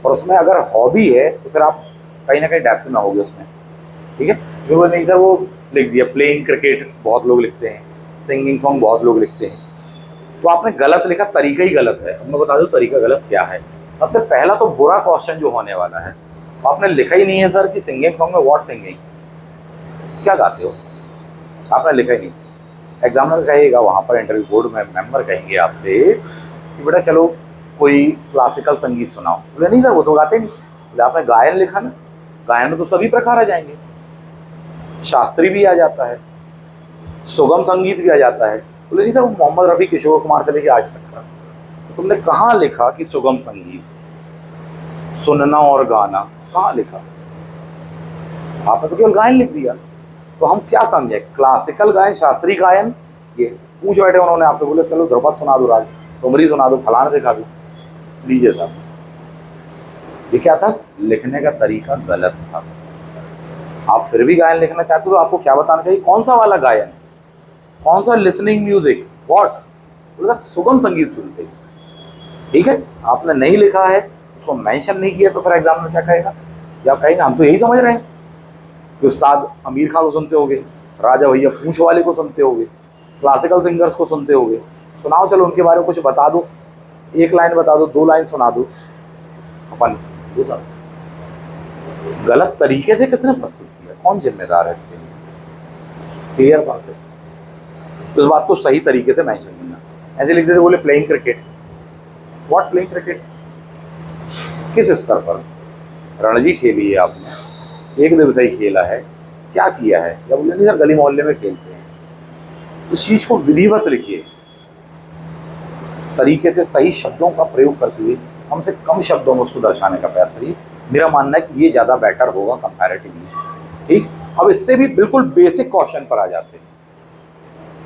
[SPEAKER 1] और उसमें अगर हॉबी है तो फिर आप कहीं ना कहीं डेप्थ में होगे उसमें, ठीक है। क्योंकि नहीं सर वो लिख दिया प्लेइंग क्रिकेट, बहुत लोग लिखते हैं, सिंगिंग सॉन्ग बहुत लोग लिखते हैं, तो आपने गलत लिखा, तरीका ही गलत है। अब मैं बता दूं तरीका गलत क्या है। सबसे पहला तो बुरा क्वेश्चन जो होने वाला है, आपने लिखा ही नहीं है सर कि सिंगिंग सॉन्ग में व्हाट सिंगिंग, क्या गाते हो, आपने लिखा ही नहीं। एग्जामिनर कहेगा वहाँ पर, इंटरव्यू बोर्ड में मेंबर कहेंगे आपसे कि बेटा चलो कोई क्लासिकल संगीत सुनाओ, बोले नहीं सर वो तो गाते नहीं। बोले आपने गायन लिखा ना, गायन में तो सभी प्रकार आ जाएंगे, शास्त्रीय भी आ जाता है, सुगम संगीत भी आ जाता है। बोले नहीं सर वो मोहम्मद रफ़ी, किशोर कुमार से लेके आज तक का। तो तुमने कहाँ लिखा कि सुगम संगीत, सुनना और गाना, कहाँ लिखा, आपने तो केवल गायन लिख दिया। तो हम क्या समझे, क्लासिकल गायन, शास्त्रीय गायन, ये पूछ बैठे उन्होंने आपसे, बोले चलो ध्रुपद सुना दो, राग तुमरी सुना दो, फलाना दिखा दो, लीजिए साहब। ये क्या था, लिखने का तरीका गलत था। आप फिर भी गायन लिखना चाहते हो तो आपको क्या बताना चाहिए, कौन सा वाला गायन, कौन सा लिसनिंग म्यूजिक, व्हाट, बोले सुगम संगीत सुनते, ठीक है। आपने नहीं लिखा है, उसको मेंशन नहीं किया, तो फिर एग्जाम में क्या कहेगा, या कहेंगे हम तो यही समझ रहे हैं कि उस्ताद आमिर खान को सुनते होगे, राजा भैया पूंछ वाले को सुनते होगे, क्लासिकल सिंगर्स को सुनते होगे, सुनाओ चलो उनके बारे में कुछ बता दो, एक लाइन बता दो, 2 लाइन सुना दो। अपन दूसरा गलत तरीके से किसने प्रस्तुत किया, कौन जिम्मेदार है इसके लिए, क्लियर बात है। तो इस बात को सही तरीके से मेंशन करना। ऐसे लिख देते बोले playing cricket, what playing cricket, किस स्तर पर, रणजी खेली है आपने, एक दिवसीय खेला है, क्या किया है, या बोले नहीं सर गली मोहल्ले में खेलते हैं। इस चीज को विधिवत लिखिए, तरीके से सही शब्दों का प्रयोग करते हुए कम से कम शब्दों में उसको दर्शाने का प्रयास करिए। मेरा मानना है कि ये ज़्यादा बेटर होगा कंपैरेटिवली, ठीक। अब इससे भी बिल्कुल बेसिक क्वेश्चन पर आ जाते हैं,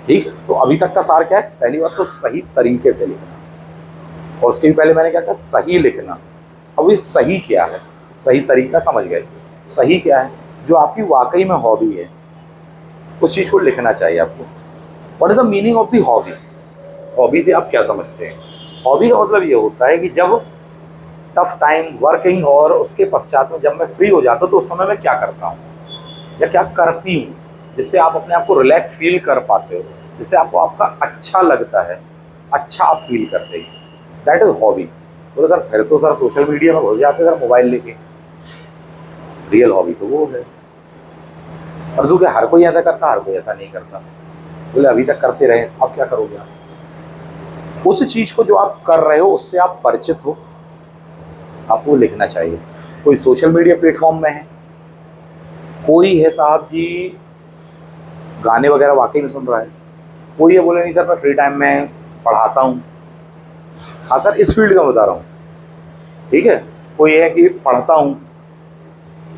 [SPEAKER 1] ठीक। तो अभी तक का सार क्या है, पहली बात तो सही तरीके से लिखना, और उसके भी पहले मैंने क्या कहा, सही लिखना। अब ये सही क्या है, सही तरीका समझ गए, सही क्या है, जो आपकी वाकई में हॉबी है उस चीज़ को लिखना चाहिए आपको। What is the meaning of the hobby, hobby से आप क्या समझते हैं। हॉबी का मतलब ये होता है कि जब टफ टाइम वर्किंग और उसके पश्चात में जब मैं फ्री हो जाता हूँ तो उस समय मैं क्या करता हूँ या क्या करती हूँ, जिससे आप अपने आप को रिलैक्स फील कर पाते हो, जिससे आपको आपका अच्छा लगता है, अच्छा आप फील करते हैं, दैट इज हॉबी। बोले सर फिर तो सर सोशल मीडिया में घुस जाते सर मोबाइल लेके, रियल हॉबी तो वो है। और तो क्या हर कोई ऐसा करता, हर कोई ऐसा नहीं करता। बोले अभी तक करते रहे, अब क्या करोगे आप, उस चीज को जो आप कर रहे हो उससे आप परिचित हो, आपको लिखना चाहिए। कोई सोशल मीडिया प्लेटफॉर्म में है, कोई है साहब जी गाने वगैरह वाकई में सुन रहा है, कोई ये बोले नहीं सर मैं फ्री टाइम में पढ़ाता हूँ, हाँ सर इस फील्ड का बता रहा हूँ, ठीक है। कोई है कि पढ़ता हूँ,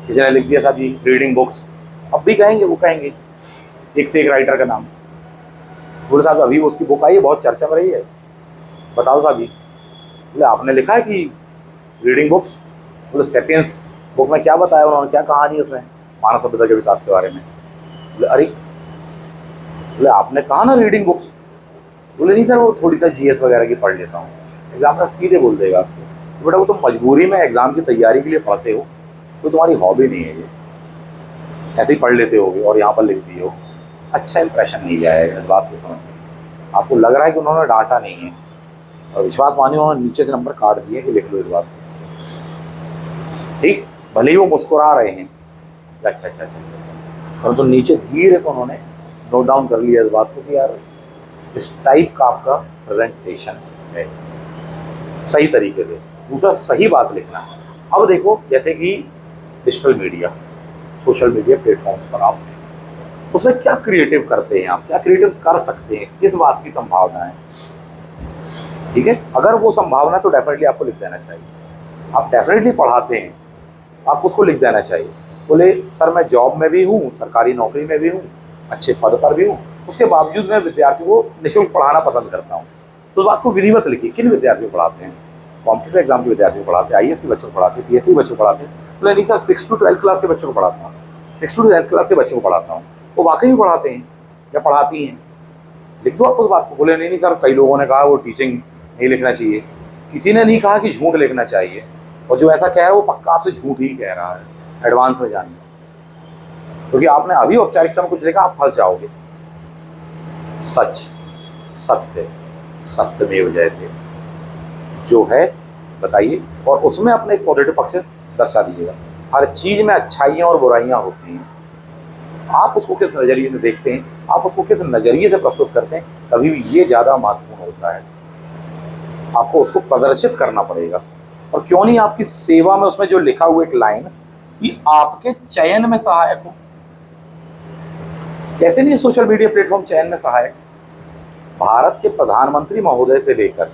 [SPEAKER 1] किसी ने लिख दिया था जी रीडिंग बुक्स, अब भी कहेंगे, वो कहेंगे एक से एक राइटर का नाम, बोले साहब अभी उसकी बुक आई है बहुत चर्चा में रही है, बताओ साहब जी। बोले आपने लिखा है कि रीडिंग बुक्स। बोले सेपियंस बुक में क्या बताया उन्होंने, क्या कहानी है उसमें मानव सभ्यता के विकास के बारे में। बोले अरे, बोले आपने कहा ना रीडिंग बुक्स। बोले नहीं सर, वो थोड़ी सा जीएस वगैरह की पढ़ लेता हूँ। एग्जाम सीधे बोल देगा आपको, तो बेटा वो तुम मजबूरी में एग्जाम की तैयारी के लिए पढ़ते हो, तो तुम्हारी हॉबी नहीं है ये, ऐसे ही पढ़ लेते होगे और यहाँ पर लिख दिए हो। अच्छा इंप्रेशन नहीं जाएगा, इस बात को समझिए। आपको लग रहा है कि उन्होंने डांटा नहीं है, और विश्वास मानिए उन्होंने नीचे से नंबर काट दिए कि लिख लो इस बात को, ठीक। भले ही वो मुस्कुरा रहे हैं, अच्छा अच्छा अच्छा अच्छा अच्छा, परंतु नीचे धीरे से उन्होंने नोट डाउन कर लिया इस बात को कि यार इस टाइप का आपका प्रेजेंटेशन है, सही तरीके से। दूसरा, सही बात लिखना है। अब देखो, जैसे कि digital media, social media platforms पर आप उसमें क्या क्रिएटिव करते हैं, आप क्या क्रिएटिव कर सकते हैं, किस बात की संभावना है, ठीक है। अगर वो संभावना है तो डेफिनेटली आपको लिख देना चाहिए। आप डेफिनेटली पढ़ाते हैं, आपको उसको लिख देना चाहिए। बोले सर मैं जॉब में भी हूँ, सरकारी नौकरी में भी हूँ, अच्छे पद पर भी हूँ, उसके बावजूद मैं विद्यार्थियों को निःशुल्क पढ़ाना पसंद करता हूँ। तो बात को विधिवत लिखिए, किन विद्यार्थियों को पढ़ाते हैं, कॉम्पिटिटिव एग्जाम के विद्यार्थियों को पढ़ाते हैं, आईएएस के बच्चों को पढ़ाते हैं, पीएससी बच्चों को पढ़ाते हैं। बोले नहीं सर 6 to 12 क्लास के बच्चों को पढ़ाता हूँ, 6 to 10 क्लास के बच्चों को पढ़ाता हूँ। वो वाकई में पढ़ाते हैं या पढ़ाती हैं, लिख दो आप उस बात को। बोले नहीं नहीं सर, कई लोगों ने कहा वो टीचिंग नहीं लिखना चाहिए, किसी ने नहीं कहा कि झूठ लिखना चाहिए, और जो ऐसा कह रहा है वो पक्का आपसे झूठ ही कह रहा है, एडवांस में जानिए, क्योंकि आपने अभी औपचारिकता में कुछ लिखा, आप फंस जाओगे। सच, सत्य, सत्यमेव जयते जो है बताइए, और उसमें अपने एक पॉजिटिव पक्ष दर्शा दीजिएगा। हर चीज में अच्छाइयाँ और बुराइयाँ होती हैं, आप उसको किस नज़रिए से देखते हैं, आप उसको किस नज़रिए से प्रस्तुत करते हैं, कभी भी ये ज़्यादा महत्वपूर्ण होता है। आपको उसको प्रदर्शित करना पड़ेगा, और क्यों नहीं आपकी सेवा में उसमें जो लिखा हुआ एक लाइन कि आपके चयन में सहायक हो। कैसे नहीं सोशल मीडिया प्लेटफॉर्म चयन में सहायक? भारत के प्रधानमंत्री महोदय से लेकर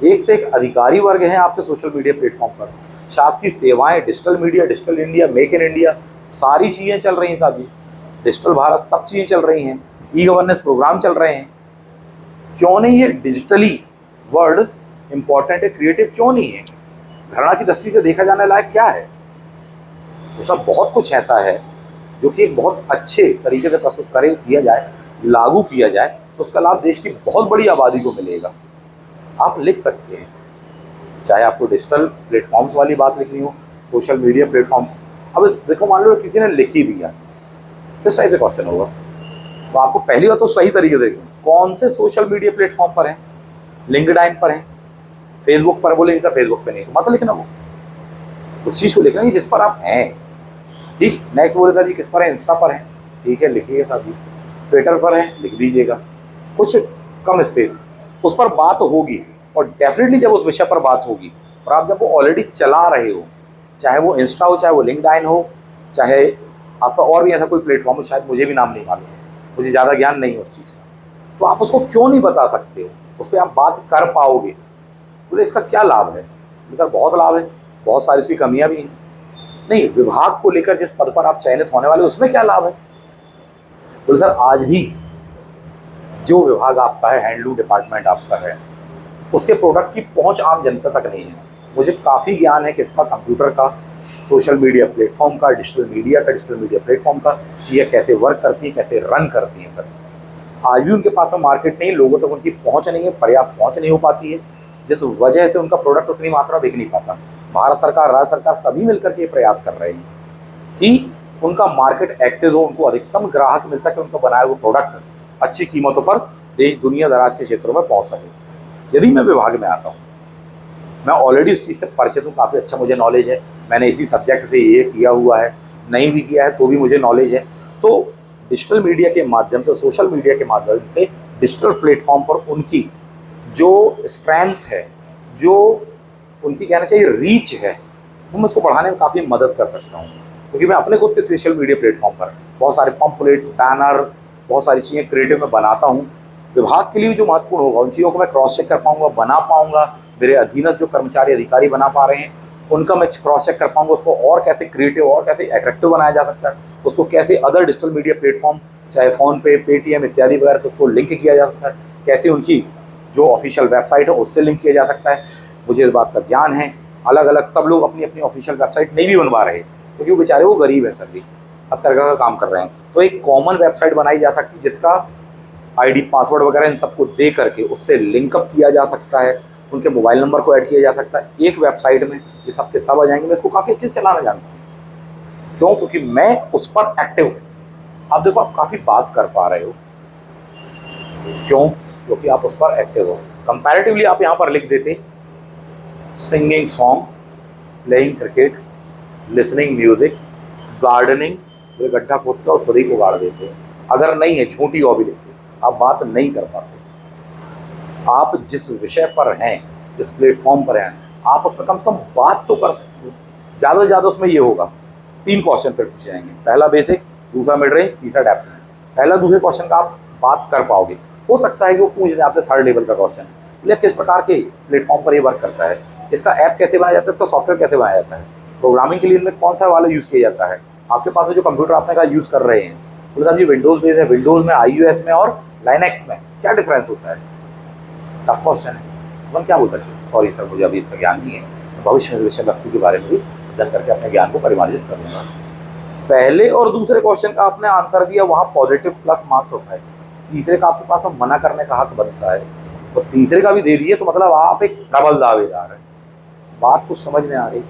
[SPEAKER 1] एक से एक अधिकारी वर्ग हैं आपके सोशल मीडिया प्लेटफॉर्म पर। शासकीय सेवाएं, digital media, digital India, make in India, सारी चीज़ें चल रही हैं साहब, डिजिटल भारत, सब चीज़ें चल रही हैं, ई गवर्नेंस प्रोग्राम चल रहे हैं। क्यों नहीं ये डिजिटली वर्ल्ड इंपॉर्टेंट है, क्रिएटिव क्यों नहीं है? घृणा की दृष्टि से देखा जाने लायक क्या है? तो सब बहुत कुछ ऐसा है जो कि एक बहुत अच्छे तरीके से प्रस्तुत करे, किया जाए, लागू किया जाए, तो उसका लाभ देश की बहुत बड़ी आबादी को मिलेगा। आप लिख सकते हैं, चाहे आपको डिजिटल प्लेटफॉर्म्स वाली बात लिखनी हो, सोशल मीडिया प्लेटफॉर्म्स। अब देखो, मान लो किसी ने लिख ही दिया, किस टाइप से क्वेश्चन होगा? तो आपको पहली बात तो सही तरीके से लिखना, कौन से सोशल मीडिया प्लेटफॉर्म पर हैं, लिंक्डइन पर हैं, फेसबुक पर। बोले नहीं सर फेसबुक पे नहीं, तो मत लिखना, वो उस चीज़ को लिखना है जिस पर आप हैं, ठीक। नेक्स्ट बोले सर जी किस पर है, इंस्टा पर है, ठीक है लिखिएगा साहब जी। ट्विटर पर है, लिख दीजिएगा, कुछ कम स्पेस, उस पर बात होगी। और डेफिनेटली जब उस विषय पर बात होगी और आप जब वो ऑलरेडी चला रहे हो, चाहे वो इंस्टा हो, चाहे वो लिंक्डइन हो, चाहे आपका और भी ऐसा कोई प्लेटफॉर्म हो, शायद मुझे भी नाम नहीं मालूम, मुझे ज़्यादा ज्ञान नहीं है उस चीज़ का, तो आप उसको क्यों नहीं बता सकते हो, उस पर आप बात कर पाओगे। बोले इसका क्या लाभ है? लेकर बहुत लाभ है, बहुत सारी उसकी कमियां भी हैं। नहीं, विभाग को लेकर जिस पद पर आप चयनित होने वाले, उसमें क्या लाभ है? बोले सर आज भी जो विभाग आपका है, हैंडलूम डिपार्टमेंट आपका है, उसके प्रोडक्ट की पहुंच आम जनता तक नहीं है। मुझे काफ़ी ज्ञान है किसका, कंप्यूटर का, सोशल मीडिया प्लेटफॉर्म का, डिजिटल मीडिया का, डिजिटल मीडिया प्लेटफॉर्म का, चीज़ें कैसे वर्क करती हैं, कैसे रन करती हैं। आज भी उनके पास में मार्केट नहीं, लोगों तक उनकी पहुंच नहीं है, पर्याप्त पहुंच नहीं हो पाती है, जिस वजह से उनका प्रोडक्ट उतनी मात्रा बिक नहीं पाता। भारत सरकार, राज्य सरकार सभी मिलकर के ये प्रयास कर रहे हैं कि उनका मार्केट एक्सेस हो, उनको अधिकतम ग्राहक मिल सके, उनका बनाया हुआ प्रोडक्ट अच्छी कीमतों पर देश दुनिया दराज के क्षेत्रों में पहुंच सके। यदि मैं विभाग में आता हूँ, मैं ऑलरेडी उस चीज़ से परिचित हूँ, काफ़ी अच्छा मुझे नॉलेज है, मैंने इसी सब्जेक्ट से ये किया हुआ है, नहीं भी किया है तो भी मुझे नॉलेज है। तो डिजिटल मीडिया के माध्यम से, सोशल मीडिया के माध्यम से, डिजिटल प्लेटफॉर्म पर उनकी जो स्ट्रेंथ है, जो उनकी कहना चाहिए रीच है, वो मैं उसको बढ़ाने में काफ़ी मदद कर सकता हूँ। क्योंकि मैं अपने खुद के सोशल मीडिया प्लेटफॉर्म पर बहुत सारे पम्पलेट्स, बैनर, बहुत सारी चीज़ें क्रिएटिव में बनाता हूँ। विभाग के लिए जो महत्वपूर्ण होगा उन चीज़ों को मैं क्रॉस चेक कर पाऊँगा, बना पाऊँगा। मेरे अधीनस्थ जो कर्मचारी अधिकारी बना पा रहे हैं उनका मैं क्रॉस चेक कर पाऊँगा, उसको और कैसे क्रिएटिव और कैसे अट्रैक्टिव बनाया जा सकता है, उसको कैसे अदर डिजिटल मीडिया प्लेटफॉर्म, चाहे फ़ोनपे, पेटीएम इत्यादि वगैरह से उसको लिंक किया जा सकता है, कैसे उनकी जो ऑफिशियल वेबसाइट है उससे लिंक किया जा सकता है। मुझे इस बात का ज्ञान है, अलग अलग सब लोग अपनी अपनी ऑफिशियल वेबसाइट नहीं भी बनवा रहे, क्योंकि वो बेचारे वो गरीब हैं, सर भी हथकरघा का काम कर रहे हैं। तो एक कॉमन वेबसाइट बनाई जा सकती है जिसका आईडी पासवर्ड वगैरह इन सबको दे करके उससे लिंकअप किया जा सकता है, उनके मोबाइल नंबर को ऐड किया जा सकता है एक वेबसाइट में, ये सब के सब आ जाएंगे। मैं इसको काफ़ी अच्छे से चलाना जानता हूँ। क्यों? क्योंकि मैं उस पर एक्टिव हूँ। आप देखो, आप काफ़ी बात कर पा रहे हो, क्यों? क्योंकि आप उस पर एक्टिव हो। कंपैरेटिवली आप यहाँ पर लिख देते singing song, playing cricket, listening music, gardening, ये गड्ढा खोदते और खुद ही को गाड़ देते। अगर नहीं है, झूठी हॉबी लिखते, आप बात नहीं कर पाते। आप जिस विषय पर हैं, जिस प्लेटफॉर्म पर हैं, आप उसमें कम से कम बात तो कर सकते हो। ज़्यादा से ज़्यादा उसमें ये होगा 3 क्वेश्चन फिर पूछे जाएंगे, पहला बेसिक, दूसरा मिड रेंज, तीसरा डेप्थ में। पहला दूसरे क्वेश्चन का आप बात कर पाओगे। हो सकता है कि वो पूछ दे आपसे 3rd लेवल का क्वेश्चन, बोले किस प्रकार के प्लेटफॉर्म पर ये वर्क करता है, इसका ऐप कैसे बनाया जाता है, इसका सॉफ्टवेयर कैसे बनाया जाता है, प्रोग्रामिंग के लिए इनमें कौन सा वाला यूज़ किया जाता है, आपके पास में जो कंप्यूटर आपने कहा यूज़ कर रहे हैं, बोले साहब ये विंडोज़ बेस है, विंडोज़ में, iOS में और लाइनक्स में क्या डिफरेंस होता है। टफ क्वेश्चन है, अपन क्या बोल सकते हैं, सॉरी सर मुझे अभी इसका ज्ञान नहीं है, भविष्य में इस विषय वस्तु के बारे में भी अध्ययन करके अपने ज्ञान को परिमार्जित कर लूँगा। पहले और दूसरे क्वेश्चन का आपने आंसर दिया, वहाँ पॉजिटिव प्लस मार्क्स उठाए। तीसरे का आपके पास मना करने का हक बनता है, और तीसरे का भी दे दिए, तो मतलब आप एक प्रबल दावेदार हैं। बात कुछ समझ में आ रही?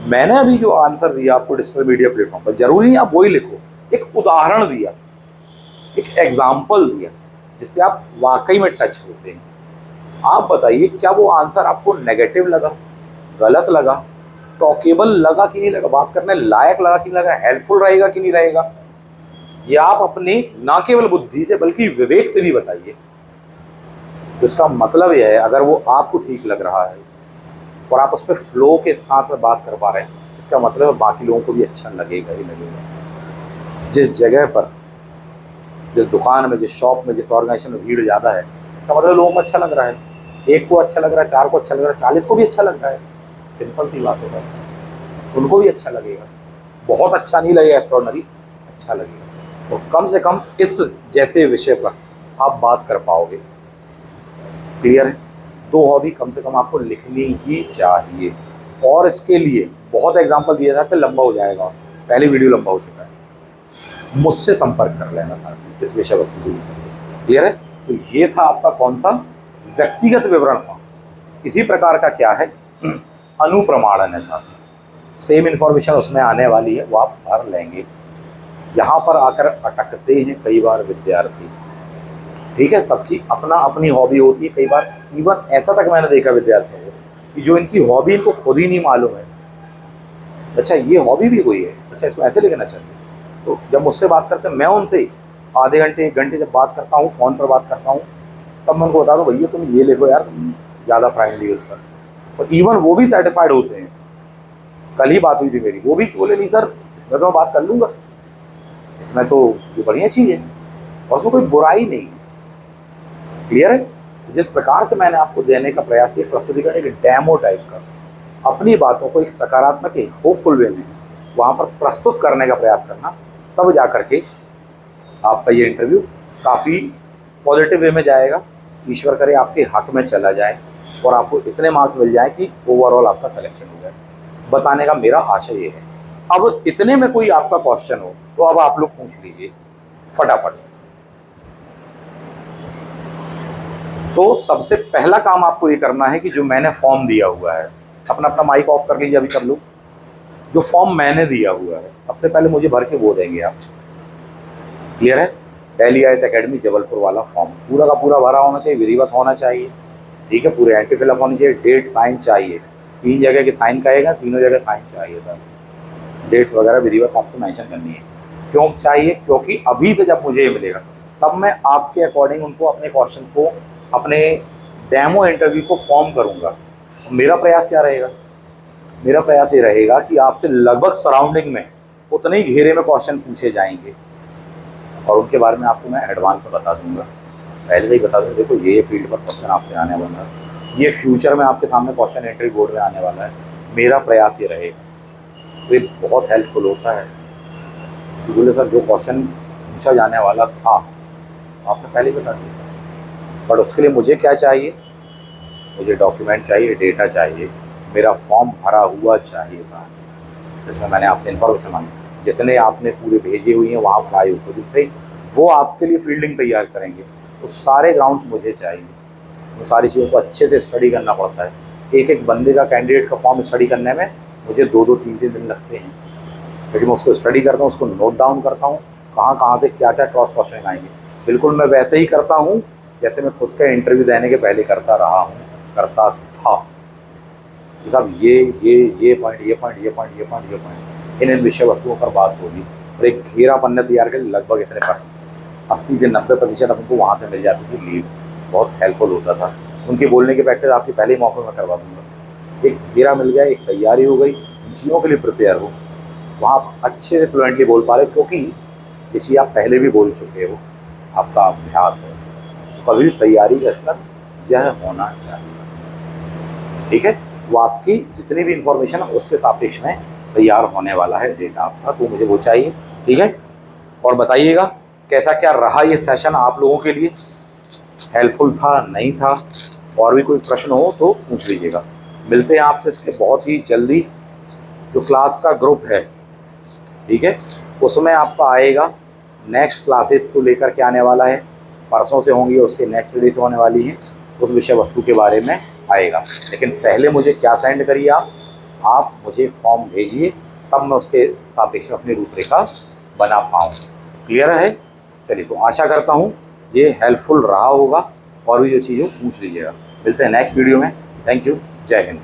[SPEAKER 1] मैंने अभी जो आंसर दिया आपको डिजिटल मीडिया प्लेटफॉर्म पर, जरूरी नहीं आप वही लिखो, एक उदाहरण दिया, एक एग्जाम्पल दिया, जिससे आप वाकई में टच होते हैं। आप बताइए, क्या वो आंसर आपको नेगेटिव लगा, गलत लगा, टॉकेबल लगा कि नहीं लगा, बात करने लायक लगा कि नहीं लगा, हेल्पफुल रहेगा कि नहीं रहेगा, ये आप अपने ना केवल बुद्धि से बल्कि विवेक से भी बताइए। तो इसका मतलब यह है, अगर वो आपको ठीक लग रहा है और आप उस पर फ्लो के साथ में बात कर पा रहे हैं, इसका मतलब बाकी लोगों को भी अच्छा लगेगा ही लगेगा। जिस जगह पर, जिस दुकान में, जिस शॉप में, जिस ऑर्गेनाइजेशन में भीड़ ज़्यादा है, इसका मतलब लोगों को अच्छा लग रहा है। 1 को अच्छा लग रहा है, 4 को अच्छा लग रहा है, 40 को भी अच्छा लग रहा है। सिंपल सी बात है, उनको भी अच्छा लगेगा। बहुत अच्छा नहीं लगेगा, एक्स्ट्रॉर्डिनरी अच्छा लगेगा। तो कम से कम इस जैसे विषय पर आप बात कर पाओगे। क्लियर है? 2 हॉबी कम से कम आपको लिखनी ही चाहिए। और इसके लिए बहुत एग्जांपल दिया था कि लंबा हो जाएगा, पहली वीडियो लंबा हो चुका है। मुझसे संपर्क कर लेना साथ इस विषय वस्तु को। क्लियर है? तो ये था आपका कौन सा व्यक्तिगत विवरण था। इसी प्रकार का क्या है, अनुप्रमाणन है साथ में, सेम इन्फॉर्मेशन उसमें आने वाली है, वो आप भर लेंगे। यहाँ पर आकर अटकते हैं कई बार विद्यार्थी। ठीक है, सबकी अपना अपनी हॉबी होती है। कई बार इवन ऐसा तक मैंने देखा विद्यार्थियों को कि जो इनकी हॉबी इनको खुद ही नहीं मालूम है, अच्छा ये हॉबी भी कोई है, अच्छा इसको ऐसे लिखना चाहिए। तो जब मुझसे बात करते हैं, मैं उनसे आधे घंटे 1 घंटे जब बात करता हूँ, फ़ोन पर बात करता हूँ, तब मैं उनको बता दूँ भैया तुम ये लिखो यार, तुम ज़्यादा फ्रेंडली हो उस पर। और इवन वो भी सेटिस्फाइड होते हैं। कल ही बात हुई थी मेरी, वो भी बोले नहीं सर इसमें तो मैं बात कर लूँगा, इसमें तो ये बढ़िया चीज़ है और उसमें कोई बुराई नहीं है। क्लियर है? जिस प्रकार से मैंने आपको देने का प्रयास किया, प्रस्तुतिकरण एक डेमो टाइप का, अपनी बातों को एक सकारात्मक, एक होपफुल वे में वहाँ पर प्रस्तुत करने का प्रयास करना, तब जा करके आपका ये इंटरव्यू काफ़ी पॉजिटिव वे में जाएगा। ईश्वर करे आपके हक में चला जाए और आपको इतने मार्क्स मिल जाए कि ओवरऑल आपका सिलेक्शन हो जाए। बताने का मेरा आशय ये है। अब इतने में कोई आपका क्वेश्चन हो तो अब आप लोग पूछ लीजिए फटाफट। तो सबसे पहला काम आपको ये करना है कि जो मैंने फॉर्म दिया हुआ है, अपना अपना माइक ऑफ कर लीजिए अभी सब लोग। जो फॉर्म मैंने दिया हुआ है सबसे पहले मुझे भर के वो देंगे आप। क्लियर है? दिल्ली आईएएस एकेडमी जबलपुर वाला फॉर्म पूरा का पूरा भरा होना चाहिए, विधिवत होना चाहिए। ठीक है, पूरे एंट्री फिलअप होनी चाहिए, डेट साइन चाहिए, 3 जगह के साइन कहेगा, तीनों जगह साइन चाहिए था। डेट्स वगैरह विधिवत आपको मेंशन करनी है। क्यों चाहिए? क्योंकि अभी से जब मुझे ये मिलेगा तब मैं आपके अकॉर्डिंग उनको अपने क्वेश्चन को, अपने डेमो इंटरव्यू को फॉर्म करूँगा। मेरा प्रयास क्या रहेगा? मेरा प्रयास ये रहेगा कि आपसे लगभग सराउंडिंग में उतने ही घेरे में क्वेश्चन पूछे जाएंगे और उनके बारे में आपको मैं एडवांस में बता दूंगा। पहले से ही बता दूँ, देखो ये फील्ड पर क्वेश्चन आपसे आने वाला है, ये फ्यूचर में आपके सामने क्वेश्चन एंट्री बोर्ड में आने वाला है। मेरा प्रयास ये रहेगा। तो ये बहुत हेल्पफुल होता है। बोले सर जो क्वेश्चन पूछा जाने वाला था आपने पहले ही बता दिया, बट उसके लिए मुझे क्या चाहिए? मुझे डॉक्यूमेंट चाहिए, डेटा चाहिए, मेरा फॉर्म भरा हुआ चाहिए था। जैसे मैंने आपसे इन्फॉर्मेशन मांगी, जितने आपने पूरे भेजे हुए हैं वहाँ पर आए अपोजिट से, वो आपके लिए फील्डिंग तैयार करेंगे, तो सारे ग्राउंड्स मुझे चाहिए। वो सारी चीज़ों को अच्छे से स्टडी करना पड़ता है। एक एक बंदे का, कैंडिडेट का फॉर्म स्टडी करने में मुझे 2-2 3-3 दिन लगते हैं, लेकिन मैं उसको स्टडी करता हूँ, उसको नोट डाउन करता हूँ, कहाँ कहाँ से क्या क्या क्रॉस क्वेश्चन आएंगे। बिल्कुल मैं वैसे ही करता हूँ जैसे मैं खुद का इंटरव्यू देने के पहले करता रहा हूँ, करता था। साहब ये पॉइंट, ये पॉइंट, ये पॉइंट, ये पॉइंट, ये पॉइंट, इन विषय वस्तुओं पर बात होगी। और एक घेरा पन्ने तैयार कर लगभग इतने पर 80 से 90% हमको वहाँ से मिल जाती थी लीड, बहुत हेल्पफुल होता था। उनके बोलने की प्रैक्टिस आपकी पहले ही मौके में करवा दूँगा। एक घेरा मिल गया, एक तैयारी हो गई, चीज़ों के लिए प्रिपेयर हो, वहाँ अच्छे से फ्लुएंटली बोल पा रहे, क्योंकि ये चीज़ आप पहले भी बोल चुके हो, आपका अभ्यास है। कभी भी तैयारी का स्तर यह होना चाहिए, ठीक है। वो आपकी जितनी भी इंफॉर्मेशन है उसके सापेक्ष में तैयार होने वाला है डेटा आपका, तो मुझे वो चाहिए, ठीक है। और बताइएगा कैसा क्या रहा ये सेशन आप लोगों के लिए, हेल्पफुल था, नहीं था, और भी कोई प्रश्न हो तो पूछ लीजिएगा। मिलते हैं आपसे इसके बहुत ही जल्दी। जो क्लास का ग्रुप है, ठीक है, उसमें आपका आएगा नेक्स्ट क्लासेस को लेकर के आने वाला है, परसों से होंगी, उसके नेक्स्ट डे से होने वाली है, उस विषय वस्तु के बारे में आएगा। लेकिन पहले मुझे क्या सेंड करिए, आप मुझे फॉर्म भेजिए, तब मैं उसके सापेक्ष में अपनी रूपरेखा बना पाऊँ। क्लियर है? चलिए, तो आशा करता हूँ ये हेल्पफुल रहा होगा, और भी जो चीज़ें पूछ लीजिएगा। मिलते हैं नेक्स्ट वीडियो में। थैंक यू, जय हिंद।